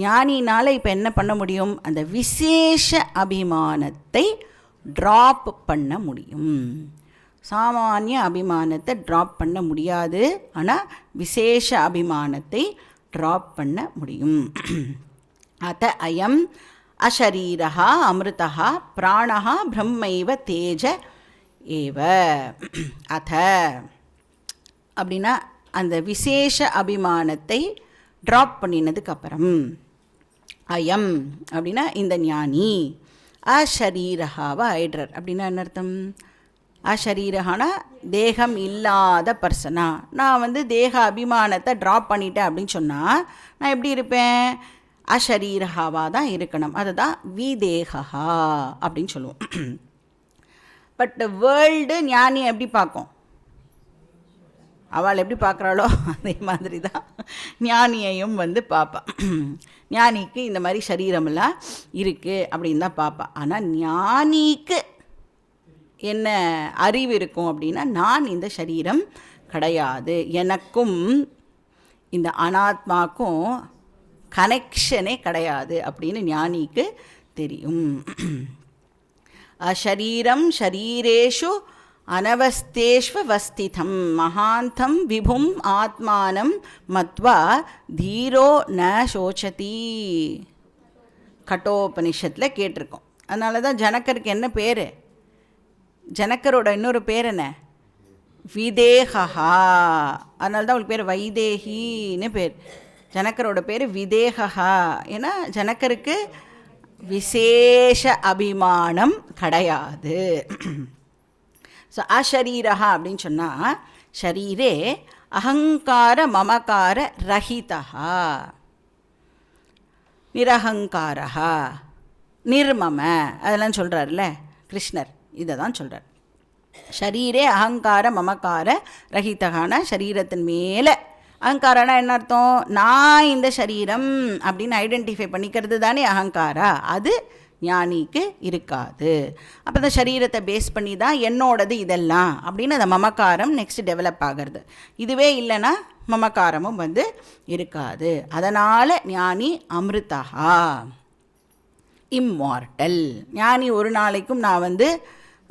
ஞானினால் இப்போ என்ன பண்ண முடியும்? அந்த விசேஷ அபிமானத்தை ட்ராப் பண்ண முடியும். சாமானிய அபிமானத்தை ட்ராப் பண்ண முடியாது, ஆனால் விசேஷ அபிமானத்தை ட்ராப் பண்ண முடியும். அத அயம் அஷரீரः அமிர்தः பிராணः பிரம்மைவ தேஜ ஏவ. அத அப்படின்னா அந்த விசேஷ அபிமானத்தை ட்ராப் பண்ணினதுக்கப்புறம் அயம் அப்படின்னா இந்த ஞானி அஷரீரஹாவை ஆயிடுறார். அப்படின்னா என்ன அர்த்தம்? அஷரீரஹானா தேகம் இல்லாத பர்சனா. நான் வந்து தேக அபிமானத்தை ட்ராப் பண்ணிட்டேன் அப்படின்னு சொன்னால் நான் எப்படி இருப்பேன்? அஷரீரஹாவாக தான் இருக்கணும். அதுதான் விதேகா அப்படின்னு சொல்லுவோம். பட் வேர்ல்டு ஞானி எப்படி பார்க்கும்? அவள் எப்படி பார்க்குறாளோ அதே மாதிரி தான் ஞானியையும் வந்து பார்ப்பாள். ஞானிக்கு இந்த மாதிரி சரீரமெல்லாம் இருக்குது அப்படின்னு தான் பார்ப்பாள். ஆனால் ஞானிக்கு என்ன அறிவு இருக்கும் அப்படின்னா, நான் இந்த சரீரம் கிடையாது, எனக்கும் இந்த அனாத்மாக்கும் கனெக்ஷனே கிடையாது அப்படின்னு ஞானிக்கு தெரியும். அஷரீரம் ஷரீரேஷு அனவஸ்தேஷ்வஸ்திதம் மகாந்தம் விபும் ஆத்மானம் மத்வா தீரோ ந சோச்சதி கட்டோபனிஷத்தில் கேட்டிருக்கோம். அதனால தான் ஜனக்கருக்கு என்ன பேர்? ஜனக்கரோட இன்னொரு பேர் என்ன? விதேகா. அதனால தான் அவளுக்கு பேர் வைதேகின்னு பேர். ஜனக்கரோட பேர் விதேகா. ஏன்னா ஜனக்கருக்கு விசேஷ அபிமானம் கிடையாது. ஸோ அஷரீரஹா அப்படின்னு சொன்னால் ஷரீரே அகங்கார மமகார ரஹிதா நிரஹங்காரா நிர்மம அதெல்லாம் சொல்கிறார்ல கிருஷ்ணர். இதை தான் சொல்கிறார். ஷரீரே அகங்கார மமகார ரஹிதகான சரீரத்தின் மேலே அகங்காரனா என்ன அர்த்தம்? நான் இந்த சரீரம் அப்படின்னு ஐடென்டிஃபை பண்ணிக்கிறது தானே அகங்காரா. அது ஞானிக்கு இருக்காது. அப்போ இந்த சரீரத்தை பேஸ் பண்ணி தான் என்னோடது இதெல்லாம் அப்படின்னு அந்த மமக்காரம் நெக்ஸ்ட் டெவலப் ஆகிறது. இதுவே இல்லைன்னா மமக்காரமும் வந்து இருக்காது. அதனால் ஞானி அமிர்தா, இம்மார்டல். ஞானி ஒரு நாளைக்கும் நான் வந்து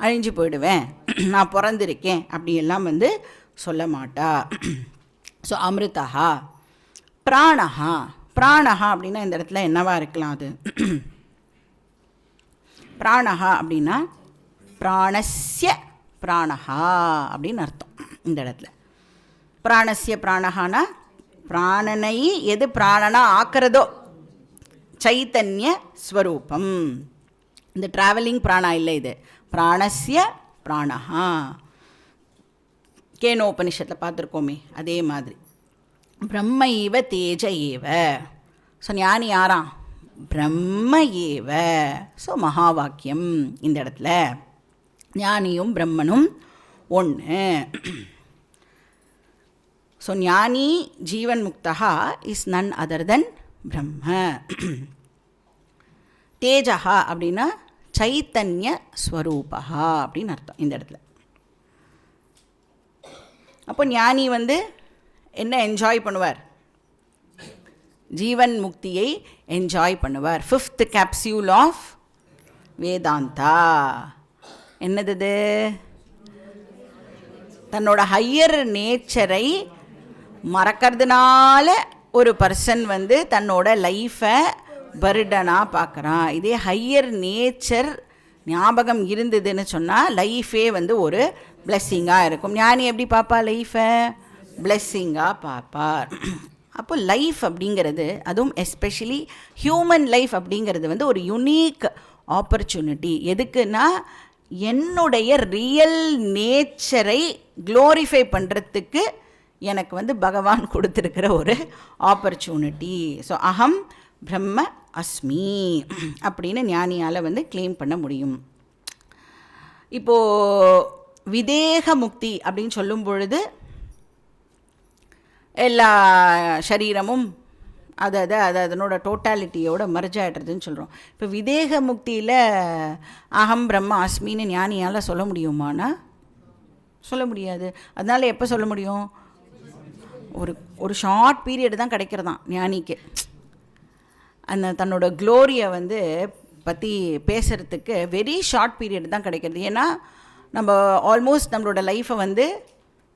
அழிஞ்சு போயிடுவேன், நான் பிறந்திருக்கேன் அப்படியெல்லாம் வந்து சொல்ல மாட்டா. ஸோ அமிர்தா. பிராணஹா. பிராணஹா அப்படின்னா இந்த இடத்துல என்னவா இருக்கலாம்? அது பிராணஹா அப்படின்னா பிராணஸ்ய பிராணஹா அப்படின்னு அர்த்தம். இந்த இடத்துல பிராணஸ்ய பிராணஹானா பிராணனை எது பிராணனா ஆக்கிறதோ சைத்தன்ய ஸ்வரூபம். இந்த ட்ராவலிங் பிராணா இல்லை, இது பிராணஸ்ய பிராணஹா. கேனோபனிஷத்தில் பார்த்துருக்கோமே அதே மாதிரி. பிரம்ம இவ தேஜ ஏவ. ஸோ ஞானி யாராம்? பிரம்ம ஏவ. ஸோ மகா வாக்கியம். இந்த இடத்துல ஞானியும் பிரம்மனும் ஒன்று. ஸோ ஞானி ஜீவன் முக்தா இஸ் நன் அதர் தென் பிரம்ம. தேஜஹா அப்படின்னா சைத்தன்ய ஸ்வரூபா அப்படின்னு அர்த்தம் இந்த இடத்துல. அப்போ ஞானி வந்து என்ன என்ஜாய் பண்ணுவார்? ஜீவன் முக்தியை என்ஜாய் பண்ணுவார். 5th கேப்சியூல் ஆஃப் வேதாந்தா என்னது? தன்னோட ஹையர் நேச்சரை மறக்கிறதுனால ஒரு பர்சன் வந்து தன்னோட லைஃப்பை பர்டனாக பார்க்குறான். இதே ஹையர் நேச்சர் ஞாபகம் இருந்ததுன்னு சொன்னால் லைஃபே வந்து ஒரு பிளெஸ்ஸிங்காக இருக்கும். ஞானி எப்படி பார்ப்பா? லைஃபை பிளெஸ்ஸிங்காக பார்ப்பார். அப்போ லைஃப் அப்படிங்கிறது, அதுவும் எஸ்பெஷலி ஹியூமன் லைஃப் அப்படிங்கிறது வந்து ஒரு யுனீக் ஆப்பர்ச்சுனிட்டி. எதுக்குன்னா என்னுடைய ரியல் நேச்சரை க்ளோரிஃபை பண்ணுறதுக்கு எனக்கு வந்து பகவான் கொடுத்துருக்கிற ஒரு ஆப்பர்ச்சுனிட்டி. ஸோ அகம் பிரம்ம அஸ்மி அப்படின்னு ஞானியால் வந்து கிளைம் பண்ண முடியும். இப்போது விதேக முக்தி அப்படின்னு சொல்லும் பொழுது எல்லா சரீரமும் அதனோட டோட்டாலிட்டியோட மர்ஜ் ஆகிடுறதுன்னு சொல்கிறோம். இப்போ விதேக முக்தியில் அகம் பிரம்ம அஸ்மின்னு ஞானியால் சொல்ல முடியுமானா சொல்ல முடியாது. அதனால் எப்போ சொல்ல முடியும்? ஒரு ஷார்ட் பீரியட் தான் கிடைக்கிறதான் ஞானிக்கு. அந்த தன்னோட க்ளோரியை வந்து பற்றி பேசுகிறதுக்கு வெரி ஷார்ட் பீரியட் தான் கிடைக்கிறது. ஏன்னா நம்ம ஆல்மோஸ்ட் நம்மளோட லைஃப்பை வந்து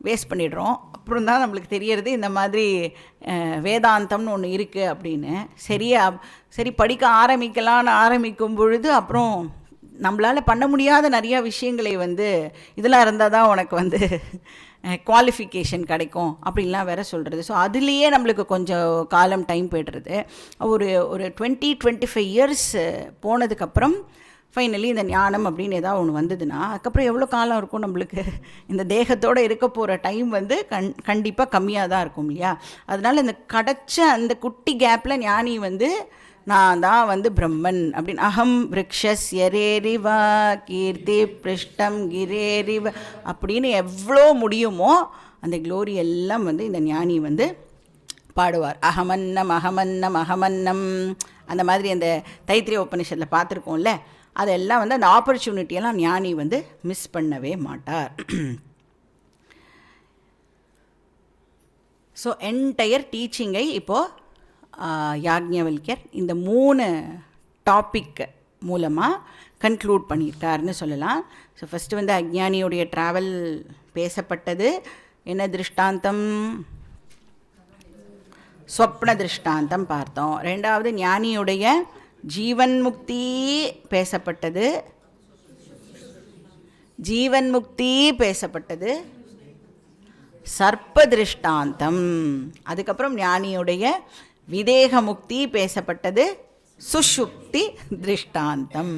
வேஸ்ட் பண்ணிடுறோம். அப்புறம் தான் நம்மளுக்கு தெரியறது இந்த மாதிரி வேதாந்தம்னு ஒன்று இருக்குது அப்படின்னு. சரி படிக்க ஆரம்பிக்கும் பொழுது அப்புறம் நம்மளால் பண்ண முடியாத நிறையா விஷயங்களை வந்து இதெல்லாம் இருந்தால் தான் உனக்கு வந்து குவாலிஃபிகேஷன் கிடைக்கும் அப்படின்லாம் வேற சொல்கிறது. ஸோ அதுலேயே நம்மளுக்கு கொஞ்சம் காலம் டைம் போய்டுறது. ஒரு 20-25 இயர்ஸ் போனதுக்கப்புறம் ஃபைனலி இந்த ஞானம் அப்படின்னு ஏதாவது ஒன்று வந்ததுன்னா அதுக்கப்புறம் எவ்வளோ காலம் இருக்கும் நம்மளுக்கு? இந்த தேகத்தோடு இருக்க போகிற டைம் வந்து கண்டிப்பாக கம்மியாக தான் இருக்கும் இல்லையா? அதனால் இந்த கிடச்ச அந்த குட்டி கேப்பில் ஞானி வந்து நான் தான் வந்து பிரம்மன் அப்படின்னு அகம் விரக்ஷஸ் யரேரிவா கீர்த்தி பிருஷ்டம் கிரேரிவ அப்படின்னு எவ்வளோ முடியுமோ அந்த க்ளோரி எல்லாம் வந்து இந்த ஞானி வந்து பாடுவார். அகமன்னம் அகமன்னம் அகமன்னம் அந்த மாதிரி அந்த தைத்திரிய உபநிஷத்தில் பார்த்துருக்கோம்ல, அதெல்லாம் வந்து அந்த ஆப்பர்ச்சுனிட்டியெல்லாம் ஞானி வந்து மிஸ் பண்ணவே மாட்டார். ஸோ என்டையர் டீச்சிங்கை இப்போது யாக்ஞவல்யர் இந்த 3 டாபிக் மூலமாக கன்க்ளூட் பண்ணியிருக்காருன்னு சொல்லலாம். ஸோ ஃபஸ்ட்டு வந்து அஜ்ஞானியுடைய ட்ராவல் பேசப்பட்டது. என்ன திருஷ்டாந்தம்? ஸ்வப்ன திருஷ்டாந்தம் பார்த்தோம். ரெண்டாவது ஞானியுடைய ஜீவன் முக்தி பேசப்பட்டது. ஜீவன் முக்தி பேசப்பட்டது. சர்ப்ப திருஷ்டாந்தம். அதுக்கப்புறம் ஞானியுடைய விதேக முக்தி பேசப்பட்டது. சுஷுப்தி திருஷ்டாந்தம்.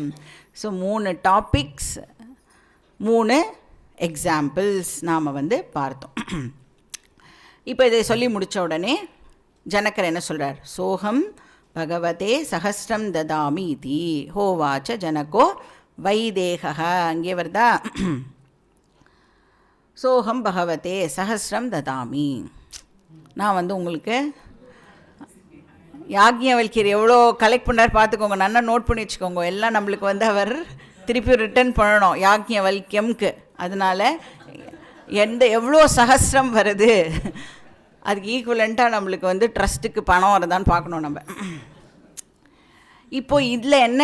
ஸோ 3 டாபிக்ஸ் 3 எக்ஸாம்பிள்ஸ் நாம் வந்து பார்த்தோம். இப்போ இதை சொல்லி முடித்த உடனே ஜனகர் என்ன சொல்கிறார்? சோகம் பகவதே சஹஸ்ரம் ததாமி இதி ஹோவாச்ச ஜனகோ வைதேகா. அங்கே வருதா? சோகம் பகவதே சஹஸ்ரம் ததாமி. நான் வந்து உங்களுக்கு யாக்ஞவல்கியர் எவ்வளோ கலெக்ட் பண்ணார் பார்த்துக்கோங்க, நல்லா நோட் பண்ணி வச்சுக்கோங்க. எல்லாம் நம்மளுக்கு வந்து அவர் திருப்பி ரிட்டர்ன் பண்ணணும் யாக்ஞவல்கியம்க்கு. அதனால் எவ்வளோ சஹஸ்ரம் வருது, அதுக்கு ஈக்குவலண்ட்டாக நம்மளுக்கு வந்து ட்ரஸ்ட்டுக்கு பணம் வரதான்னு பார்க்கணும் நம்ம. இப்போது இதில் என்ன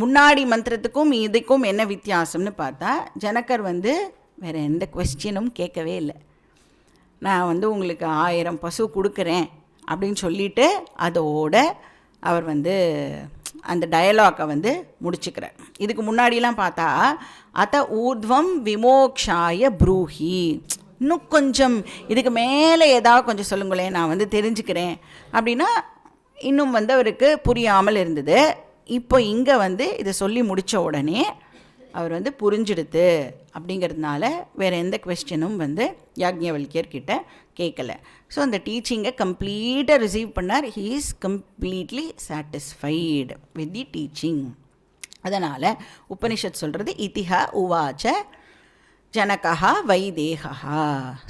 முன்னாடி மந்திரத்துக்கும் இதுக்கும் என்ன வித்தியாசம்னு பார்த்தா, ஜனகர் வந்து வேறு எந்த கொஸ்டினும் கேட்கவே இல்லை. நான் வந்து உங்களுக்கு 1000 பசு கொடுக்குறேன் அப்படின்னு சொல்லிவிட்டு அதோட அவர் வந்து அந்த டயலாக்கை வந்து முடிச்சுக்கிறார். இதுக்கு முன்னாடிலாம் பார்த்தா அத்த ஊர்த்வம் விமோக்ஷாய ப்ரூஹி, இன்னும் கொஞ்சம் இதுக்கு மேலே ஏதாவது கொஞ்சம் சொல்லுங்களேன், நான் வந்து தெரிஞ்சுக்கிறேன் அப்படின்னா இன்னும் வந்து அவருக்கு புரியாமல் இருந்தது. இப்போ இங்கே வந்து இதை சொல்லி முடித்த உடனே அவர் வந்து புரிஞ்சிடுது அப்படிங்கிறதுனால வேறு எந்த கொஸ்டினும் வந்து யாக்ஞவல்கியர் கிட்ட கேட்கல. ஸோ அந்த டீச்சிங்கை கம்ப்ளீட்டாக ரிசீவ் பண்ணார். He is completely satisfied with the teaching. அதனால் உபனிஷத் சொல்கிறது இதிஹா உவாச்ச ஜனகா வைதேகா.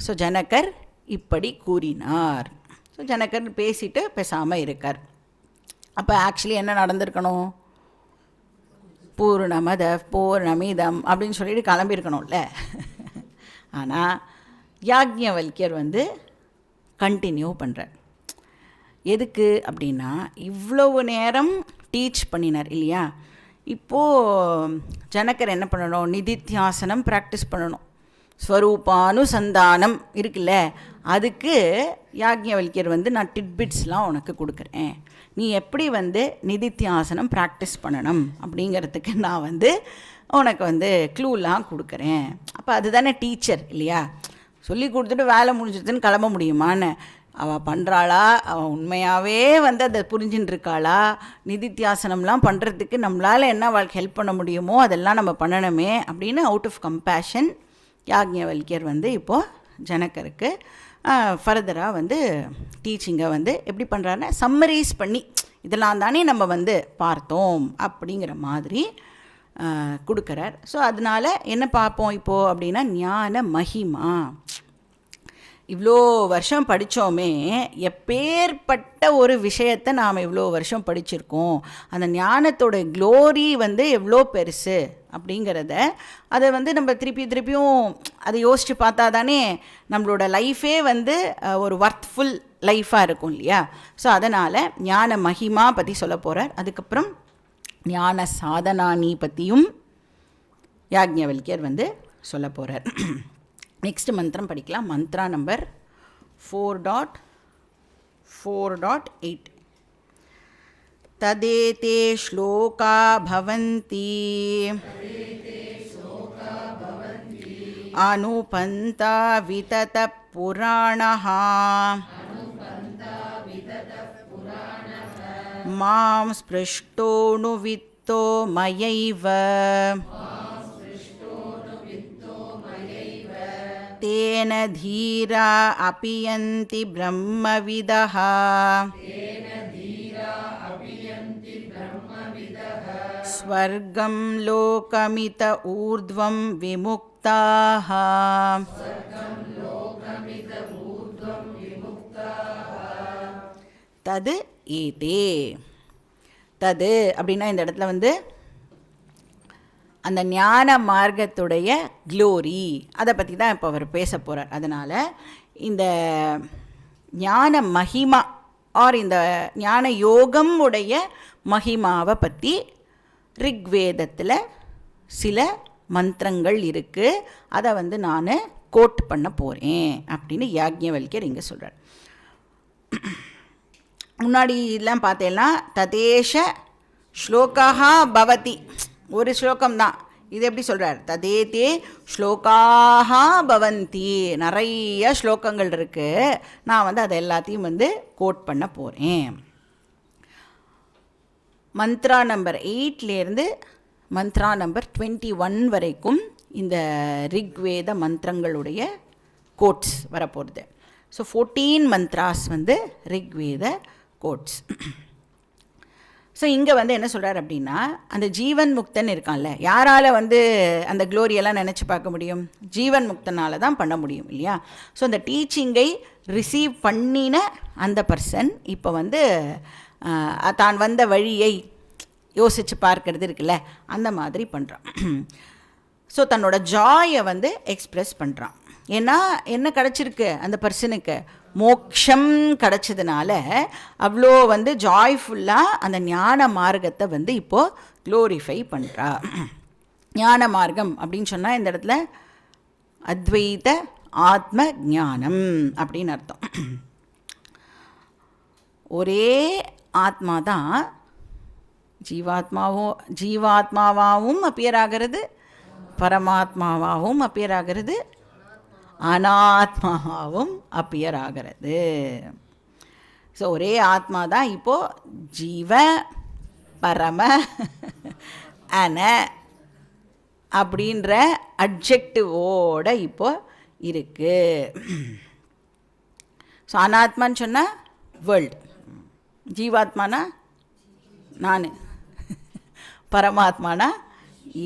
ஸோ ஜனகர் இப்படி கூறினார். ஸோ ஜனகர் பேசிட்டு பேசாமல் இருக்கார். அப்போ ஆக்சுவலி என்ன நடந்திருக்கணும், பூர்ணமத பூர்ணமிதம் அப்படின்னு சொல்லிட்டு கிளம்பியிருக்கணும்ல. ஆனால் யாக்ஞவல்கியர் வந்து கண்டினியூ பண்ணுறார். எதுக்கு அப்படின்னா, இவ்வளவு நேரம் டீச் பண்ணினார் இல்லையா, இப்போது ஜனகர் என்ன பண்ணணும், நிதித்தியாசனம் ப்ராக்டிஸ் பண்ணணும். ஸ்வரூபானுசந்தானம் இருக்குல்ல, அதுக்கு யாக்ஞவல்கியர் வந்து நான் டிட்பிட்ஸ்லாம் உனக்கு கொடுக்குறேன், நீ எப்படி வந்து நிதித்தியாசனம் ப்ராக்டிஸ் பண்ணணும் அப்படிங்கிறதுக்கு நான் வந்து உனக்கு வந்து க்ளூலாம் கொடுக்குறேன். அப்போ அதுதானே டீச்சர் இல்லையா, சொல்லி கொடுத்துட்டு வேலை முடிஞ்சதுன்னு கிளம்ப முடியுமான்னு. அவள் பண்ணுறாளா, அவள் உண்மையாகவே வந்து அதை புரிஞ்சுட்டு இருக்காளா, நிதித்தியாசனம்லாம் பண்ணுறதுக்கு நம்மளால் என்ன அவளுக்கு ஹெல்ப் பண்ண முடியுமோ அதெல்லாம் நம்ம பண்ணணுமே அப்படின்னு அவுட் ஆஃப் கம்பேஷன் யாக்ஞவல்கியர் வந்து இப்போது ஜனகருக்கு ஃபர்தராக வந்து டீச்சிங்கை வந்து எப்படி பண்ணுறாருன்னா சம்மரைஸ் பண்ணி இதெல்லாம் தானே நம்ம வந்து பார்த்தோம் அப்படிங்கிற மாதிரி கொடுக்குறார். ஸோ அதனால் என்ன பார்ப்போம் இப்போது அப்படின்னா, ஞான மகிமா. இவ்வளோ வருஷம் படித்தோமே, எப்பேற்பட்ட ஒரு விஷயத்தை நாம் இவ்வளோ வருஷம் படிச்சிருக்கோம், அந்த ஞானத்தோட க்ளோரி வந்து எவ்வளோ பெருசு அப்படிங்கிறத அதை வந்து நம்ம திருப்பியும் அதை யோசித்து பார்த்தா தானே நம்மளோட லைஃபே வந்து ஒரு ஒர்த்ஃபுல் லைஃபாக இருக்கும் இல்லையா. ஸோ அதனால் ஞான மகிமா பற்றி சொல்ல போகிறார். அதுக்கப்புறம் ஞான சாதனானி பற்றியும் யாக்ஞவல்கியர் வந்து சொல்ல போகிறார். நெக்ஸ்ட் மந்திரம் படிக்கலாம். மந்த்ரா நம்பர் 4.4.8. ததேதே ஸ்லோகா பவந்தி அனுபந்தா விதத புராணஹ மாம் ஸ்பிருஷ்டோனுவித்தோ மயைவ தேன தீரா அபியந்தி பிரம்மவிதஹ ஸ்வர்கம் லோகமித ஊர்த்வம் விமுக்தாஹ. தது ஏதே. தது அப்படின்னா இந்த இடத்துல வந்து அந்த ஞான மார்க்கத்துடைய க்ளோரி அதை பற்றி தான் இப்போ அவர் பேச போகிறார். அதனால் இந்த ஞான மகிமா ஆர் இந்த ஞான யோகம் உடைய மகிமாவை பற்றி ரிக்வேதத்தில் சில மந்திரங்கள் இருக்குது, அதை வந்து நான் கோட் பண்ண போகிறேன் அப்படின்னு யாக்ஞவல்கியர் இங்கே சொல்கிறார். முன்னாடிலாம் பார்த்தேன்னா ததேஷ ஸ்லோகா பவதி, ஒரு ஸ்லோகம்தான். இது எப்படி சொல்கிறார், ததேதே ஸ்லோகாக பவந்தி, நிறைய ஸ்லோகங்கள் இருக்குது, நான் வந்து அதை எல்லாத்தையும் வந்து கோட் பண்ண போகிறேன். மந்த்ரா நம்பர் 8லேருந்து மந்த்ரா நம்பர் 21 வரைக்கும் இந்த ரிக்வேத மந்திரங்களுடைய கோட்ஸ் வரப்போகிறது. ஸோ 14 மந்த்ராஸ் வந்து ரிக்வேத கோட்ஸ். ஸோ இங்கே வந்து என்ன சொல்கிறார் அப்படின்னா, அந்த ஜீவன் முக்தன் இருக்கான்ல, யாரால் வந்து அந்த க்ளோரியெல்லாம் நினச்சி பார்க்க முடியும்? ஜீவன் முக்தனால் தான் பண்ண முடியும் இல்லையா? ஸோ அந்த டீச்சிங்கை ரிசீவ் பண்ணின அந்த பர்சன் இப்போ வந்து தான் வந்த வழியை யோசித்து பார்க்கறது இருக்குல்ல, அந்த மாதிரி பண்ணுறான். ஸோ தன்னோட ஜாயை வந்து எக்ஸ்ப்ரெஸ் பண்ணுறான். ஏன்னா என்ன கிடச்சிருக்கு அந்த பர்சனுக்கு? மோக்ஷம் கிடச்சதுனால அவ்வளோ வந்து ஜாய்ஃபுல்லாக அந்த ஞான மார்க்கத்தை வந்து இப்போது க்ளோரிஃபை பண்ணுறா. ஞான மார்க்கம் அப்படின்னு சொன்னால் இந்த இடத்துல அத்வைத ஆத்ம ஞானம் அப்படின்னு அர்த்தம். ஒரே ஆத்மா தான் ஜீவாத்மாவாகவும் அப்பியர் ஆகிறது, பரமாத்மாவாகவும் அப்பியர் ஆகிறது, அனாத்மாவும் அப்பியர் ஆகிறது. ஸோ ஒரே ஆத்மா தான் இப்போது ஜீவ பரம அன அப்படின்ற அட்ஜெக்டிவோட இப்போ இருக்கு. ஸோ அனாத்மான்னு சொன்னால் வேர்ல்டு, ஜீவாத்மானா நான், பரமாத்மானா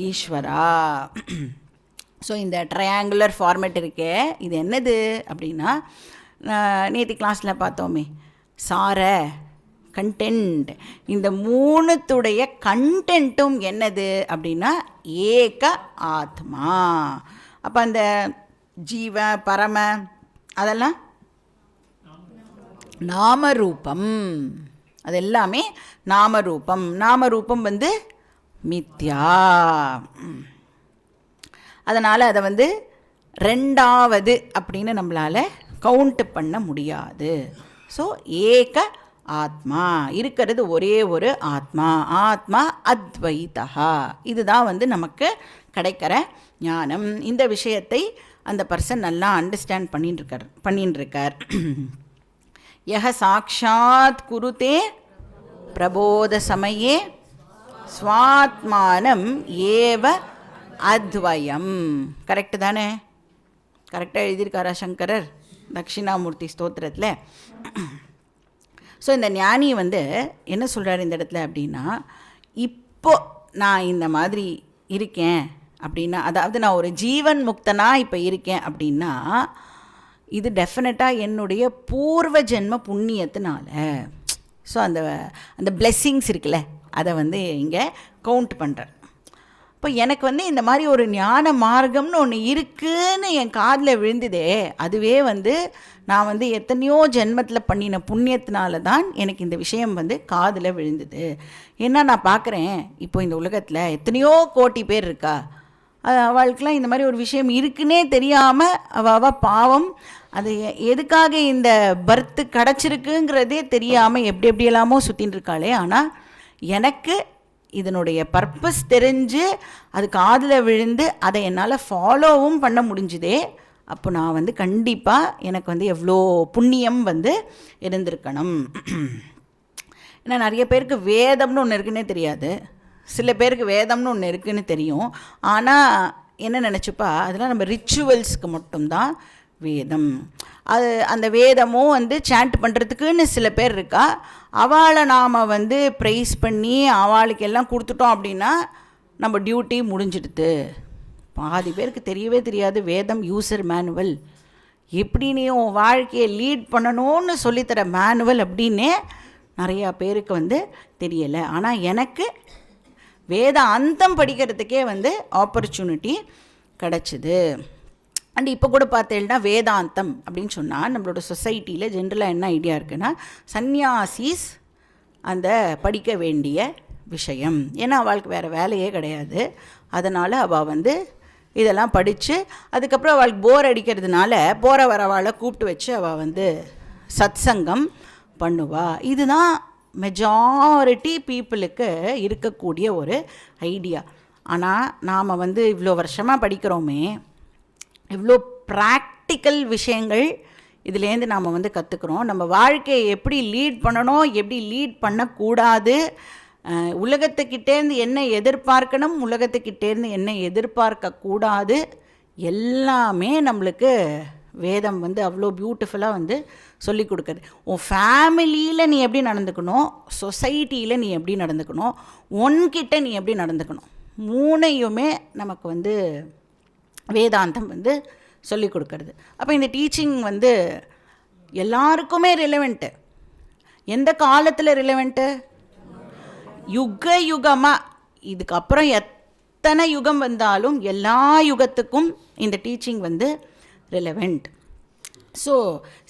ஈஸ்வரா. ஸோ இந்த ட்ரையாங்குலர் ஃபார்மேட் இருக்கே, இது என்னது அப்படின்னா, நேற்று கிளாஸில் பார்த்தோமே, சார கண்டென்ட், இந்த மூணுத்துடைய கண்டென்ட்டும் என்னது அப்படின்னா ஏக ஆத்மா. அப்போ அந்த ஜீவ பரம அதெல்லாம் நாமரூபம், அது எல்லாமே நாமரூபம். நாமரூபம் வந்து மித்யா, அதனால் அதை வந்து ரெண்டாவது அப்படின்னு நம்மளால் கவுண்ட் பண்ண முடியாது. ஸோ ஏக ஆத்மா, இருக்கிறது ஒரே ஒரு ஆத்மா, ஆத்மா அத்வைதா. இதுதான் வந்து நமக்கு கிடைக்கிற ஞானம். இந்த விஷயத்தை அந்த பர்சன் நல்லா அண்டர்ஸ்டாண்ட் பண்ணின்னு இருக்கார். யஹ சாக்ஷாத் குருதே பிரபோத சமயே ஸ்வாத்மானம் ஏவ அத்வயம். கரெக்டு தானே? கரெக்டாக எழுதியிருக்காரா சங்கரர் தட்சிணாமூர்த்தி ஸ்தோத்திரத்தில்? ஸோ இந்த ஞானி வந்து என்ன சொல்கிறார் இந்த இடத்துல அப்படின்னா, இப்போ நான் இந்த மாதிரி இருக்கேன் அப்படின்னா, அதாவது நான் ஒரு ஜீவன் முக்தனாக இப்போ இருக்கேன் அப்படின்னா, இது டெஃபினட்டாக என்னுடைய பூர்வ ஜென்ம புண்ணியத்தினால. ஸோ அந்த அந்த பிளெஸ்ஸிங்ஸ் இருக்குல்ல, அதை வந்து இங்கே கவுண்ட் பண்ணுறேன். இப்போ எனக்கு வந்து இந்த மாதிரி ஒரு ஞான மார்க்கம்னு ஒன்று இருக்குதுன்னு என் காதில் விழுந்ததே, அதுவே வந்து நான் வந்து எத்தனையோ ஜென்மத்தில் பண்ணின புண்ணியத்தினால தான் எனக்கு இந்த விஷயம் வந்து காதில் விழுந்தது. ஏன்னா நான் பார்க்குறேன் இப்போ இந்த உலகத்தில் எத்தனையோ கோடி பேர் இருக்கா, அவளுக்கெல்லாம் இந்த மாதிரி ஒரு விஷயம் இருக்குன்னே தெரியாமல் அவள் பாவம் அது எதுக்காக இந்த பர்த்து கிடச்சிருக்குங்கிறதே தெரியாமல் எப்படி எப்படியெல்லாமோ சுற்றின்னு இருக்காளே. ஆனால் எனக்கு இதனுடைய பர்பஸ் தெரிஞ்சு அது காதில் விழுந்து அதை என்னால் ஃபாலோவும் பண்ண முடிஞ்சுதே. அப்போ நான் வந்து கண்டிப்பாக எனக்கு வந்து எவ்வளோ புண்ணியம் வந்து இருந்திருக்கணும். ஏன்னா நிறைய பேருக்கு வேதம்னு ஒன்று இருக்குன்னே தெரியாது, சில பேருக்கு வேதம்னு ஒன்று இருக்குதுன்னு தெரியும். ஆனால் என்ன நினச்சிப்பா, அதெல்லாம் நம்ம ரிச்சுவல்ஸ்க்கு மட்டும்தான் வேதம். அது அந்த வேதமும் வந்து சாண்ட் பண்ணுறதுக்குன்னு சில பேர் இருக்கா, அவளை நாம் வந்து ப்ரைஸ் பண்ணி அவளுக்கு எல்லாம் கொடுத்துட்டோம் அப்படின்னா நம்ம டியூட்டி முடிஞ்சிடுது. பாதி பேருக்கு தெரியவே தெரியாது வேதம் யூசர் மேனுவல், எப்படி நீ உன் வாழ்க்கையை லீட் பண்ணணும்னு சொல்லித்தர மேனுவல் அப்படின்னே நிறையா பேருக்கு வந்து தெரியலை. ஆனால் எனக்கு வேத அந்தம் படிக்கிறதுக்கே வந்து ஆப்பர்ச்சுனிட்டி கிடச்சிது. அண்ட் இப்போ கூட பார்த்தேன்னா வேதாந்தம் அப்படின்னு சொன்னால் நம்மளோட சொசைட்டியில் ஜென்ரலாக என்ன ஐடியா இருக்குன்னா, சந்நியாசிஸ் அந்த படிக்க வேண்டிய விஷயம். ஏன்னா அவளுக்கு வேறு வேலையே கிடையாது, அதனால் அவள் வந்து இதெல்லாம் படித்து அதுக்கப்புறம் அவளுக்கு போர் அடிக்கிறதுனால போகிற வரவாளை கூப்பிட்டு வச்சு அவள் வந்து சத் சங்கம் பண்ணுவாள். இதுதான் மெஜாரிட்டி பீப்புளுக்கு இருக்கக்கூடிய ஒரு ஐடியா. ஆனால் நாம் வந்து இவ்வளோ வருஷமாக படிக்கிறோமே, இவ்வளோ ப்ராக்டிக்கல் விஷயங்கள் இதுலேருந்து நாம் வந்து கற்றுக்குறோம். நம்ம வாழ்க்கையை எப்படி லீட் பண்ணணும், எப்படி லீட் பண்ணக்கூடாது, உலகத்துக்கிட்டேருந்து என்ன எதிர்பார்க்கணும், உலகத்துக்கிட்டேருந்து என்ன எதிர்பார்க்கக்கூடாது, எல்லாமே நம்மளுக்கு வேதம் வந்து அவ்வளோ பியூட்டிஃபுல்லாக வந்து சொல்லி கொடுக்குறது. உன் ஃபேமிலியில் நீ எப்படி நடந்துக்கணும், சொசைட்டியில் நீ எப்படி நடந்துக்கணும், உன்கிட்ட நீ எப்படி நடந்துக்கணும், மூணையுமே நமக்கு வந்து வேதாந்தம் வந்து சொல்லி கொடுக்கறது. அப்போ இந்த டீச்சிங் வந்து எல்லாருக்குமே ரிலவெண்ட்டு. எந்த காலத்தில் ரிலவெண்ட்டு? யுக யுகமாக, இதுக்கப்புறம் எத்தனை யுகம் வந்தாலும் எல்லா யுகத்துக்கும் இந்த டீச்சிங் வந்து ரிலவெண்ட். ஸோ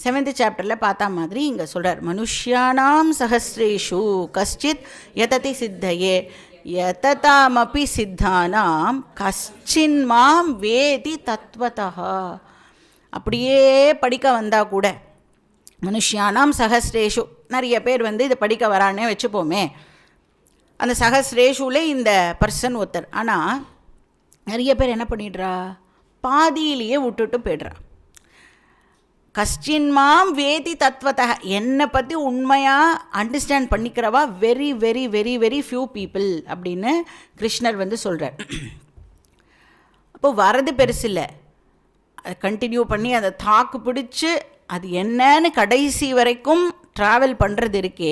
7th சாப்டரில் பார்த்தா மாதிரி இங்கே சொல்கிறார், மனுஷ்யானாம் சஹஸ்ரேஷு கஷ்டித் யததி சித்தையே யததாமபி சித்தானாம் கஷ்டின் மாம் வேதி தத்வதா. அப்படியே படிக்க வந்தால் கூட மனுஷ்யானாம் சஹஸ்ரேஷு, நிறைய பேர் வந்து இதை படிக்க வரானே வச்சுப்போமே, அந்த சஹஸ்ரேஷுவில் இந்த பர்சன் ஒருத்தர். ஆனால் நிறைய பேர் என்ன பண்ணிடுறா, பாதியிலேயே விட்டுட்டு போய்ட்றா. கஷ்டின் மாம் வேதி தத்வத, என்னை பற்றி உண்மையாக அண்டர்ஸ்டாண்ட் பண்ணிக்கிறவா very very very very few people அப்படின்னு கிருஷ்ணர் வந்து சொல்கிறார். அப்போ வரது பெருசு இல்லை, அதை கண்டினியூ பண்ணி அதை தாக்கு பிடிச்சி அது என்னன்னு கடைசி வரைக்கும் ட்ராவல் பண்ணுறது இருக்கே,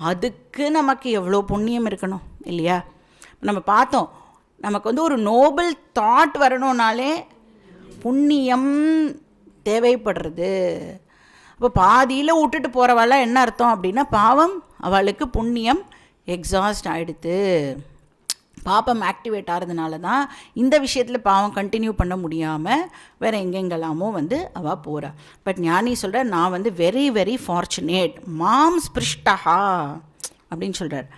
அதுக்கு நமக்கு எவ்வளோ புண்ணியம் இருக்கணும் இல்லையா? நம்ம பார்த்தோம், நமக்கு வந்து ஒரு நோபல் தாட் வரணும்னாலே புண்ணியம் தேவைப்படுறது. அப்போ பாதியில் விட்டுட்டு போகிறவாள் என்ன அர்த்தம் அப்படின்னா, பாவம் அவளுக்கு புண்ணியம் எக்ஸாஸ்ட் ஆகிடுது. பாப்பம் ஆக்டிவேட் ஆகிறதுனால தான் இந்த விஷயத்தில் பாவம் கண்டினியூ பண்ண முடியாமல் வேறு எங்கெங்கெல்லாமோ வந்து அவள் போகிறா. பட் ஞானி சொல்கிற, நான் வந்து வெரி வெரி ஃபார்ச்சுனேட், மாம் ஸ்பிருஷ்டஹா அப்படின்னு சொல்கிறார்.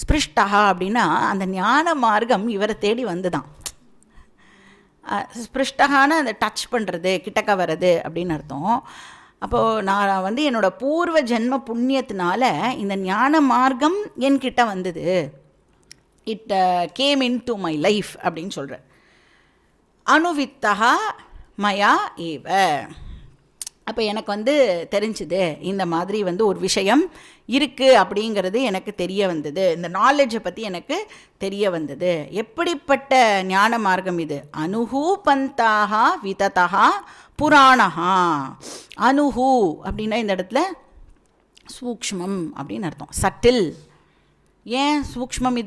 ஸ்பிருஷ்டஹா அப்படின்னா அந்த ஞான மார்க்கம் இவரை தேடி வந்து தான். ஸ்பிருஷ்டகான அந்த டச் பண்ணுறது, கிட்டக்க வர்றது அப்படின்னு அர்த்தம். அப்போது நான் வந்து என்னோடய பூர்வ ஜென்ம புண்ணியத்தினால இந்த ஞான மார்க்கம் என்கிட்ட வந்தது, it came in to my life அப்படின்னு சொல்கிறேன். அனுவித்தகா மயா ஏவ, அப்போ எனக்கு வந்து தெரிஞ்சுது இந்த மாதிரி வந்து ஒரு விஷயம் இருக்குது அப்படிங்கிறது எனக்கு தெரிய வந்தது, இந்த நாலேஜை பற்றி எனக்கு தெரிய வந்தது. எப்படிப்பட்ட ஞான மார்க்கம் இது? அனுஹு பந்தாக விததா புராணஹா. அனுஹு அப்படின்னா இந்த இடத்துல சூக்ஷ்மம் அப்படின்னு அர்த்தம், சட்டில். ஏன் சூக்ஷ்மம்?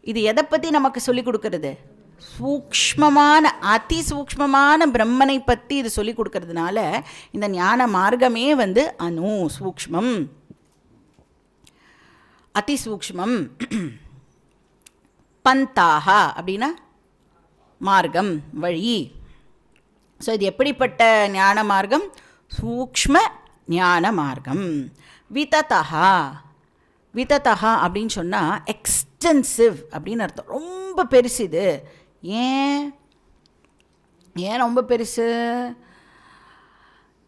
இது எதை பற்றி நமக்கு சொல்லிக் கொடுக்கறது? சூக்ஷ்மமான, அதி சூக்ஷ்மமான பிரம்மனை பற்றி இது சொல்லிக் கொடுக்கறதுனால இந்த ஞான மார்க்கமே வந்து அணு சூக்ஷ்மம், அதி சூக்ஷ்மம். பந்தாக அப்படின்னா மார்க்கம், வழி. ஸோ இது எப்படிப்பட்ட ஞான மார்க்கம்? சூக்ஷ்ம ஞான மார்க்கம். விததா, விததா அப்படின்னு சொன்னால் எக்ஸ்டென்சிவ் அப்படின்னு அர்த்தம், ரொம்ப பெருசு இது. ஏன் ரொம்ப பெருசு?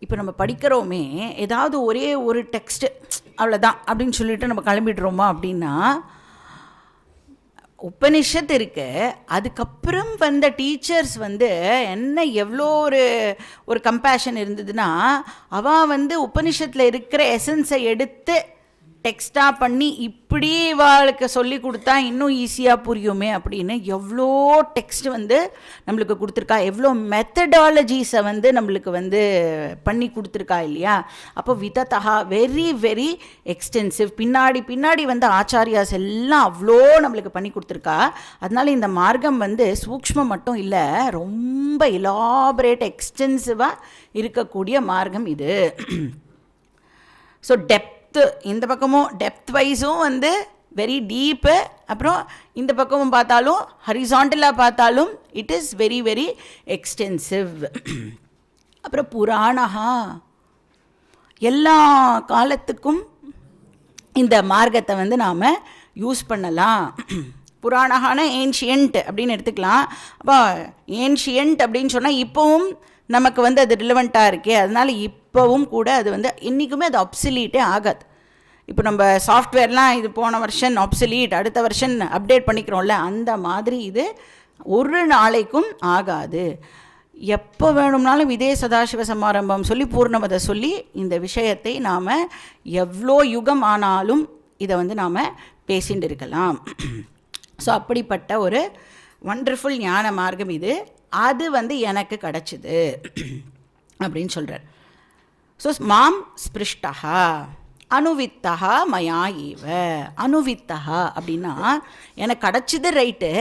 இப்போ நம்ம படிக்கிறோமே, ஏதாவது ஒரே ஒரு டெக்ஸ்ட்டு அவ்வளோதான் அப்படின்னு சொல்லிட்டு நம்ம கிளம்பிடுறோமா அப்படின்னா, உபனிஷத் இருக்கு, அதுக்கப்புறம் வந்த டீச்சர்ஸ் வந்து என்ன எவ்வளோ ஒரு கம்பேஷன் இருந்ததுன்னா, அவள் வந்து உபனிஷத்தில் இருக்கிற எசன்ஸை எடுத்து டெக்ஸ்டாக பண்ணி இப்படி வாழ்க்கை சொல்லி கொடுத்தா இன்னும் ஈஸியாக புரியுமே அப்படின்னு எவ்வளோ டெக்ஸ்ட் வந்து நம்மளுக்கு கொடுத்துருக்கா, எவ்வளோ மெத்தடாலஜிஸை வந்து நம்மளுக்கு வந்து பண்ணி கொடுத்துருக்கா இல்லையா? அப்போ விததா வெரி வெரி எக்ஸ்டென்சிவ். பின்னாடி வந்து ஆச்சாரியாஸ் எல்லாம் அவ்வளோ நம்மளுக்கு பண்ணி கொடுத்துருக்கா. அதனால இந்த மார்க்கம் வந்து சூக்ஷ்மம் மட்டும் இல்லை, ரொம்ப எலாபரேட் எக்ஸ்டென்சிவாக இருக்கக்கூடிய மார்க்கம் இது. ஸோ டெப்த், இந்த பக்கமும் டெப்த் வைஸும் வந்து வெரி டீப்பு, அப்புறம் இந்த பக்கமும் பார்த்தாலும் ஹரிசாண்டலாக பார்த்தாலும் it is very very extensive. அப்புறம் புராணஹா, எல்லா காலத்துக்கும் இந்த மார்க்கத்தை வந்து நாம் யூஸ் பண்ணலாம். புராணஹான ஏன்ஷியன்ட் அப்படின்னு எடுத்துக்கலாம். அப்போ ஏன்ஷியன்ட் அப்படின்னு சொன்னால் இப்போவும் நமக்கு வந்து அது ரிலவெண்ட்டாக இருக்கே, அதனால் இப்போவும் கூட அது வந்து இன்றைக்குமே அது அப்சலீட்டே ஆகாது. இப்போ நம்ம சாஃப்ட்வேர்லாம் இது போன வருஷன் அப்சலீட், அடுத்த வருஷன் அப்டேட் பண்ணிக்கிறோம்ல, அந்த மாதிரி இது ஒரு நாளைக்கும் ஆகாது. எப்போ வேணும்னாலும் இதே சதாசிவ சமாரம்பம் சொல்லி பூர்ணமதை சொல்லி இந்த விஷயத்தை நாம் எவ்வளோ யுகம் ஆனாலும் இதை வந்து நாம் பேசிகிட்டு இருக்கலாம். ஸோ அப்படிப்பட்ட ஒரு வண்டர்ஃபுல் ஞான மார்க்கம் இது. அது வந்து எனக்கு கிடச்சிது அப்படின்னு சொல்கிறார். ஸோ மாம் ஸ்பிருஷ்டா அனுவித்தா மயா ஏவ. அனுவித்தா அப்படின்னா எனக்கு கிடச்சிது ரைட்டு,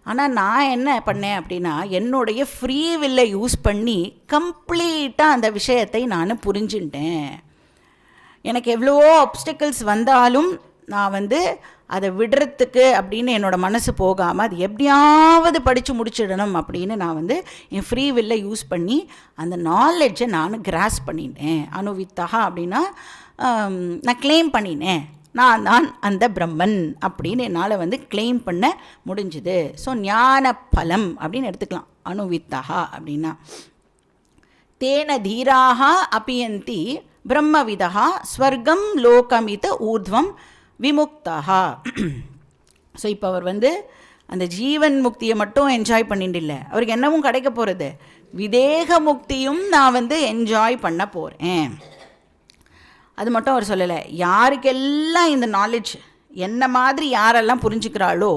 ஆனால் நான் என்ன பண்ணேன் அப்படின்னா என்னுடைய ஃப்ரீ வில்லை யூஸ் பண்ணி கம்ப்ளீட்டாக அந்த விஷயத்தை நான் புரிஞ்சுட்டேன். எனக்கு எவ்வளவோ ஆப்ஸ்டிக்கிள்ஸ் வந்தாலும் நான் வந்து அதை விடுறதுக்கு அப்படின்னு என்னோடய மனசு போகாமல் அது எப்படியாவது படித்து முடிச்சிடணும் அப்படின்னு நான் வந்து என் ஃப்ரீ வில்லை யூஸ் பண்ணி அந்த நாலெட்ஜை நான் கிராஸ் பண்ணினேன். அனுவித்தா அப்படின்னா நான் கிளைம் பண்ணினேன், நான் தான் அந்த பிரம்மன் அப்படின்னு என்னால் வந்து கிளைம் பண்ண முடிஞ்சுது. ஸோ ஞான பலம் அப்படின்னு எடுத்துக்கலாம் அனுவித்தா அப்படின்னா. தேன தீராக அபியந்தி பிரம்மவிதா ஸ்வர்க்கம் லோகமித ஊர்த்வம் விமுக்தா. ஸோ இப்போ அவர் வந்து அந்த ஜீவன் முக்தியை மட்டும் என்ஜாய் பண்ணிட்டு இல்லை, அவருக்கு என்னவும் கிடைக்க போகிறது, விதேக முக்தியும் நான் வந்து என்ஜாய் பண்ண போகிறேன். அது மட்டும் அவர் சொல்லலை, யாருக்கெல்லாம் இந்த நாலேஜ் என்ன மாதிரி யாரெல்லாம் புரிஞ்சுக்கிறாளோ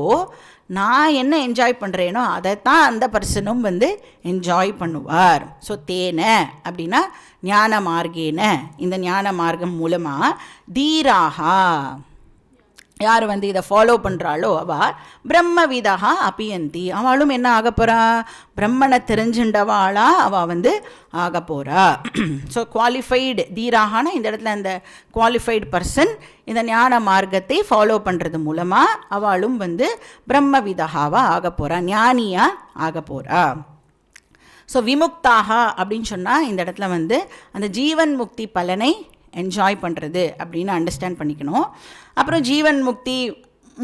நான் என்ன என்ஜாய் பண்ணுறேனோ அதைத்தான் அந்த பர்சனும் வந்து என்ஜாய் பண்ணுவார். ஸோ தேன அப்படின்னா ஞான மார்க்கேன, இந்த ஞான மார்க்கம் மூலமாக தீராகா யார் வந்து இதை ஃபாலோ பண்ணுறாளோ அவள் பிரம்மவிதா அபியந்தி, அவளும் என்ன ஆக போகிறா, பிரம்மனை தெரிஞ்சுண்டவாளா அவள் வந்து ஆக போகிறா. ஸோ குவாலிஃபைடு தீராகனா இந்த இடத்துல அந்த குவாலிஃபைடு பர்சன் இந்த ஞான மார்க்கத்தை ஃபாலோ பண்ணுறது மூலமாக அவளும் வந்து பிரம்மவிதாவாக ஆக போகிறா, ஞானியாக ஆக போகிறா. ஸோ விமுக்தாக அப்படின்னு சொன்னால் இந்த இடத்துல வந்து அந்த ஜீவன் முக்தி பலனை என்ஜாய் பண்ணுறது அப்படின்னு அண்டர்ஸ்டாண்ட் பண்ணிக்கணும். அப்புறம் ஜீவன் முக்தி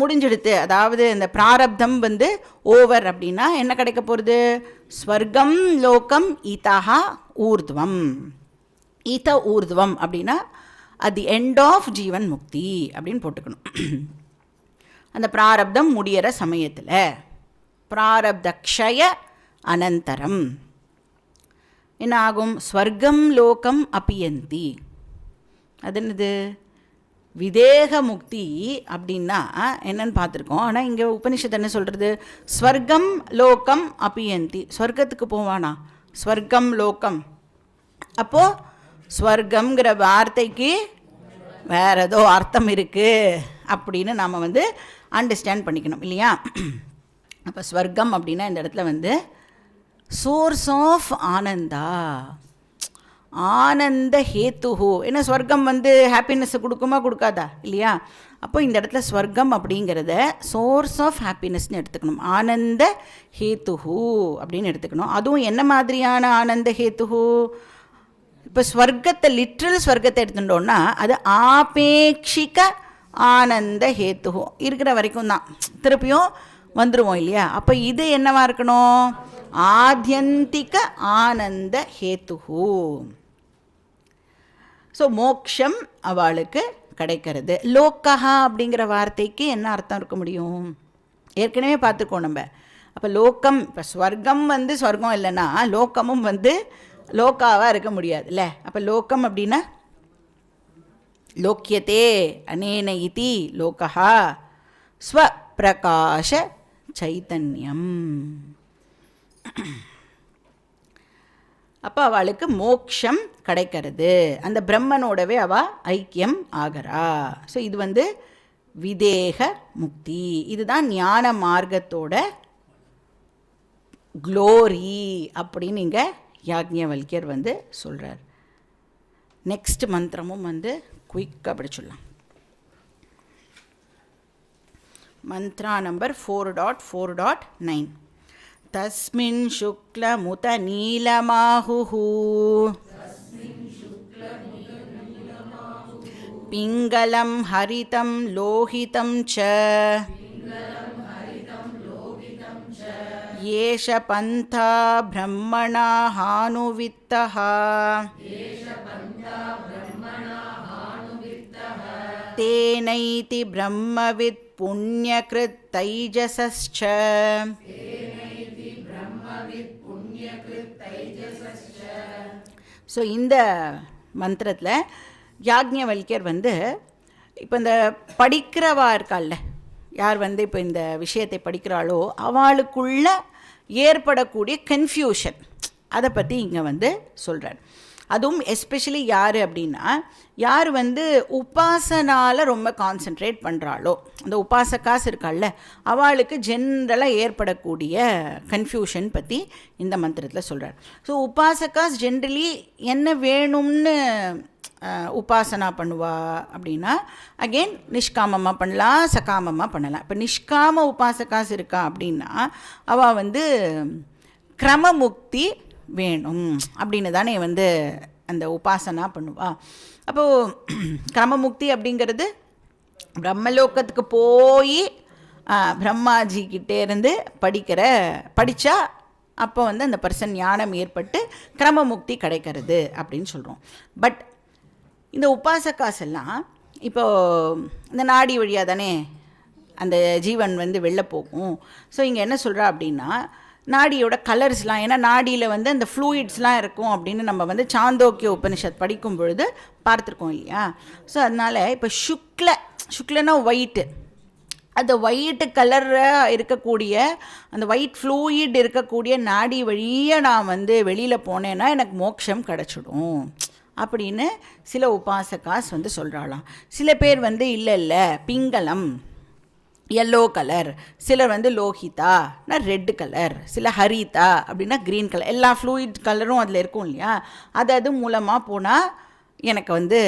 முடிஞ்செடுத்து, அதாவது இந்த பிராரப்தம் வந்து ஓவர் அப்படின்னா என்ன கிடைக்க போகிறது, ஸ்வர்க்கம் லோகம் ஈதா ஊர்துவம். ஈத ஊர்துவம் அப்படின்னா அட் தி எண்ட் ஆஃப் ஜீவன் முக்தி அப்படின்னு போட்டுக்கணும். அந்த பிராரப்தம் முடிகிற சமயத்தில் பிராரப்தக்ஷய அனந்தரம் என்ன ஆகும், ஸ்வர்க்கம் லோகம் அபியந்தி. அது என்னது, விதேக முக்தி அப்படின்னா என்னன்னு பார்த்துருக்கோம். ஆனால் இங்கே உபனிஷத்து என்ன சொல்கிறது, ஸ்வர்க்கம் லோகம் அபியந்தி, ஸ்வர்க்கத்துக்கு போவானா, ஸ்வர்க்கம் லோகம். அப்போது ஸ்வர்க்கம்ங்கிற வார்த்தைக்கு வேறு ஏதோ அர்த்தம் இருக்குது அப்படின்னு நாம் வந்து அண்டர்ஸ்டாண்ட் பண்ணிக்கணும் இல்லையா. அப்போ ஸ்வர்க்கம் அப்படின்னா இந்த இடத்துல வந்து சோர்ஸ் ஆஃப் ஆனந்தா, ஆனந்த ஹேத்துஹோ. ஏன்னா ஸ்வர்க்கம் வந்து ஹாப்பினஸ்ஸை கொடுக்குமா கொடுக்காதா இல்லையா. அப்போ இந்த இடத்துல ஸ்வர்க்கம் அப்படிங்கிறத சோர்ஸ் ஆஃப் ஹாப்பினஸ்ன்னு எடுத்துக்கணும், ஆனந்த ஹேத்துஹூ அப்படின்னு எடுத்துக்கணும். அதுவும் என்ன மாதிரியான ஆனந்த ஹேத்துஹூ, இப்போ ஸ்வர்க்கத்தை லிட்ரல் ஸ்வர்க்கத்தை எடுத்துட்டோன்னா அது ஆபேட்சிக ஆனந்த ஹேத்துஹூ இருக்கிற வரைக்கும் தான், திருப்பியும் வந்துடுவோம் இல்லையா. அப்போ இது என்னவா இருக்கணும், ஆத்யந்திக ஆனந்த ஹேத்துஹூ. ஸோ மோக்ஷம் அவளுக்கு கிடைக்கிறது. லோக்கஹா அப்படிங்கிற வார்த்தைக்கு என்ன அர்த்தம் இருக்க முடியும், ஏற்கனவே பார்த்துருக்கோம் நம்ம. அப்போ லோக்கம், இப்போ ஸ்வர்க்கம் வந்து ஸ்வர்க்கம் இல்லைன்னா லோக்கமும் வந்து லோக்காவாக இருக்க முடியாது இல்லை. அப்போ லோக்கம் அப்படின்னா லோக்கியத்தே அனேன இதி லோகஹா ஸ்வப்பிரகாஷ சைத்தன்யம். அப்போ அவளுக்கு மோக்ஷம் கிடைக்கிறது, அந்த பிரம்மனோடவே அவள் ஐக்கியம் ஆகிறா. ஸோ இது வந்து விதேக முக்தி, இதுதான் ஞான மார்க்கத்தோட க்ளோரி அப்படின்னு இங்கே யாக்ஞவல்கியர் வந்து சொல்கிறார். நெக்ஸ்ட் மந்திரமும் வந்து குயிக்காக படிச்சுடலாம். மந்த்ரா நம்பர் 4.4.9. தஸ்மின் சுக்லமுத நீலமாஹுः பிங்களம் ஹரிதம் லோஹிதம் ச ஏஷ பந்தா பிரம்மணா ஹானுவித்தஹ தேனைதி பிரம்மவித் புண்ணியக்ருத் தைஜசஸ்ச. ஸோ இந்த மந்திரத்தில் யாக்ஞவல்கியர் வந்து இப்போ இந்த படிக்கிறவா இருக்காள்ல, யார் வந்து இப்போ இந்த விஷயத்தை படிக்கிறாளோ அவளுக்குள்ள ஏற்படக்கூடிய கன்ஃபியூஷன் அதை பற்றி இங்கே வந்து சொல்கிறார். அதுவும் எஸ்பெஷலி யார் அப்படின்னா, யார் வந்து உபாசனால் ரொம்ப கான்சென்ட்ரேட் பண்ணுறாளோ, அந்த உபாசகாஸ் இருக்காள்ல, அவளுக்கு ஜென்ரலாக ஏற்படக்கூடிய கன்ஃபியூஷன் பற்றி இந்த மந்திரத்தில் சொல்கிறார். ஸோ உபாசகாஸ் ஜென்ரலி என்ன வேணும்னு உபாசனா பண்ணுவா அப்படின்னா, அகெயின் நிஷ்காமமாக பண்ணலாம், சகாமமாக பண்ணலாம். இப்போ நிஷ்காம உபாசகாஸ் இருக்கா அப்படின்னா அவள் வந்து கிரமமுக்தி வேணும் அப்படின்னு தானே வந்து அந்த உபாசனா பண்ணுவா. அப்போது கிரமமுக்தி அப்படிங்கிறது பிரம்மலோகத்துக்கு போய் பிரம்மாஜிக்கிட்டே இருந்து படித்தா அப்போ வந்து அந்த பர்சன் ஞானம் ஏற்பட்டு கிரமமுக்தி கிடைக்கிறது அப்படின்னு சொல்கிறோம். பட் இந்த உபாசகாஸ் எல்லாம் இப்போது இந்த நாடி வழியாக தானே அந்த ஜீவன் வந்து வெளில போகும். ஸோ இங்கே என்ன சொல்கிறா அப்படின்னா, நாடியோட கலர்ஸ்லாம், ஏன்னா நாடியில் வந்து அந்த ஃப்ளூயிட்ஸ்லாம் இருக்கும் அப்படின்னு நம்ம வந்து சாந்தோக்கிய உபனிஷத் படிக்கும் பொழுது பார்த்துருக்கோம் இல்லையா. ஸோ அதனால் இப்போ சுக்லனா ஒயிட்டு, அந்த ஒயிட்டு கலராக இருக்கக்கூடிய அந்த ஒயிட் ஃப்ளூயிட் இருக்கக்கூடிய நாடி வழியாக நான் வந்து வெளியில் போனேன்னா எனக்கு மோட்சம் கிடச்சிடும் அப்படின்னு சில உபாசகாஸ் வந்து சொல்கிறாளாம். சில பேர் வந்து இல்லை பிங்களம் எல்லோ கலர், சிலர் வந்து லோஹிதானா ரெட் கலர், சில ஹரிதா அப்படின்னா க்ரீன் கலர், எல்லா ஃப்ளூயிட் கலரும் அதில் இருக்கும் இல்லையா. அது மூலமாக போனால் எனக்கு வந்து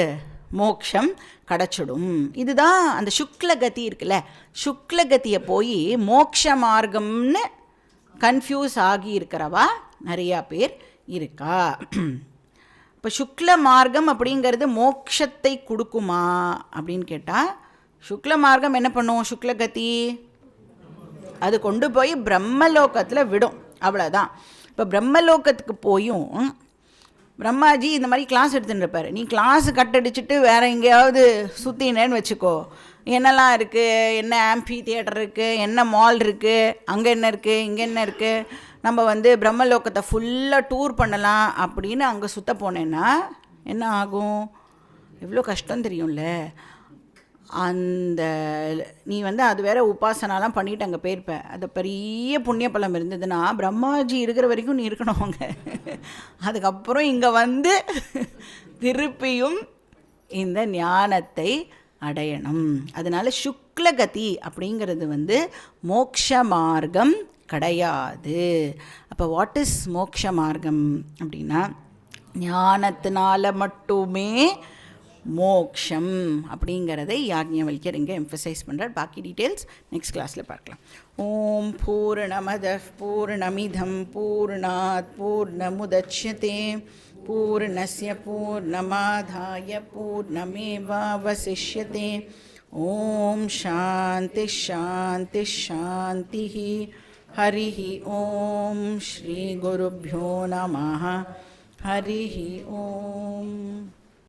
மோக்ஷம் கிடச்சிடும். இதுதான் அந்த சுக்லகதி இருக்குல்ல, சுக்லகதியை போய் மோக்ஷ மார்க்கம்னு கன்ஃபியூஸ் ஆகி இருக்கிறவா நிறையா பேர் இருக்கா. இப்போ சுக்ல மார்க்கம் அப்படிங்கிறது மோக்ஷத்தை கொடுக்குமா அப்படின்னு கேட்டால், சுக்ல மார்க்கம் என்ன பண்ணும், சுக்லகதி அது கொண்டு போய் பிரம்மலோகத்தில் விடும், அவ்வளோதான். இப்போ பிரம்மலோகத்துக்கு போயும் பிரம்மாஜி இந்த மாதிரி கிளாஸ் எடுத்துகிட்டு இருப்பார். நீ கிளாஸு கட்டடிச்சுட்டு வேறு எங்கேயாவது சுற்றினேன்னு வச்சுக்கோ, என்னெல்லாம் இருக்குது, என்ன ஆம்பி தியேட்டர் இருக்குது, என்ன மால் இருக்குது, அங்கே என்ன இருக்குது, இங்கே என்ன இருக்குது, நம்ம வந்து பிரம்மலோகத்தை ஃபுல்லாக டூர் பண்ணலாம் அப்படின்னு அங்கே சுற்ற போனேன்னா என்ன ஆகும், எவ்வளோ கஷ்டம் தெரியும்ல. அந்த நீ வந்து அது வேறு உபாசனாலாம் பண்ணிவிட்டு அங்கே போயிருப்ப, அது பெரிய புண்ணிய பலம் இருந்ததுன்னா பிரம்மாஜி இருக்கிற வரைக்கும் நீ இருக்கணும் அங்கே. அதுக்கப்புறம் இங்கே வந்து திருப்பியும் இந்த ஞானத்தை அடையணும். அதனால் சுக்லகதி அப்படிங்கிறது வந்து மோக்ஷ மார்க்கம் கிடையாது. அப்போ வாட் இஸ் மோக்ஷ மார்க்கம் அப்படின்னா, ஞானத்தினால மட்டுமே மோக்ஷம் அப்படிங்கிறதை யாக்ஞவல்யர் இங்கே எம்ஃபசைஸ் பண்ணுறார். பாக்கி டீட்டெயில்ஸ் நெக்ஸ்ட் கிளாஸில் பார்க்கலாம். ஓம் பூர்ணமத பூர்ணமிதம் பூர்ணாத் பூர்ணமுதச்யதே பூர்ணஸ்ய பூர்ணமாதாய பூர்ணமேவாவசிஷ்யதே. ஓம் சாந்தி ஷாந்தி ஷாந்தி. ஹரிஹி ஓம் ஸ்ரீ குருப்யோ நமஹ. ஹரிஹி ஓம்.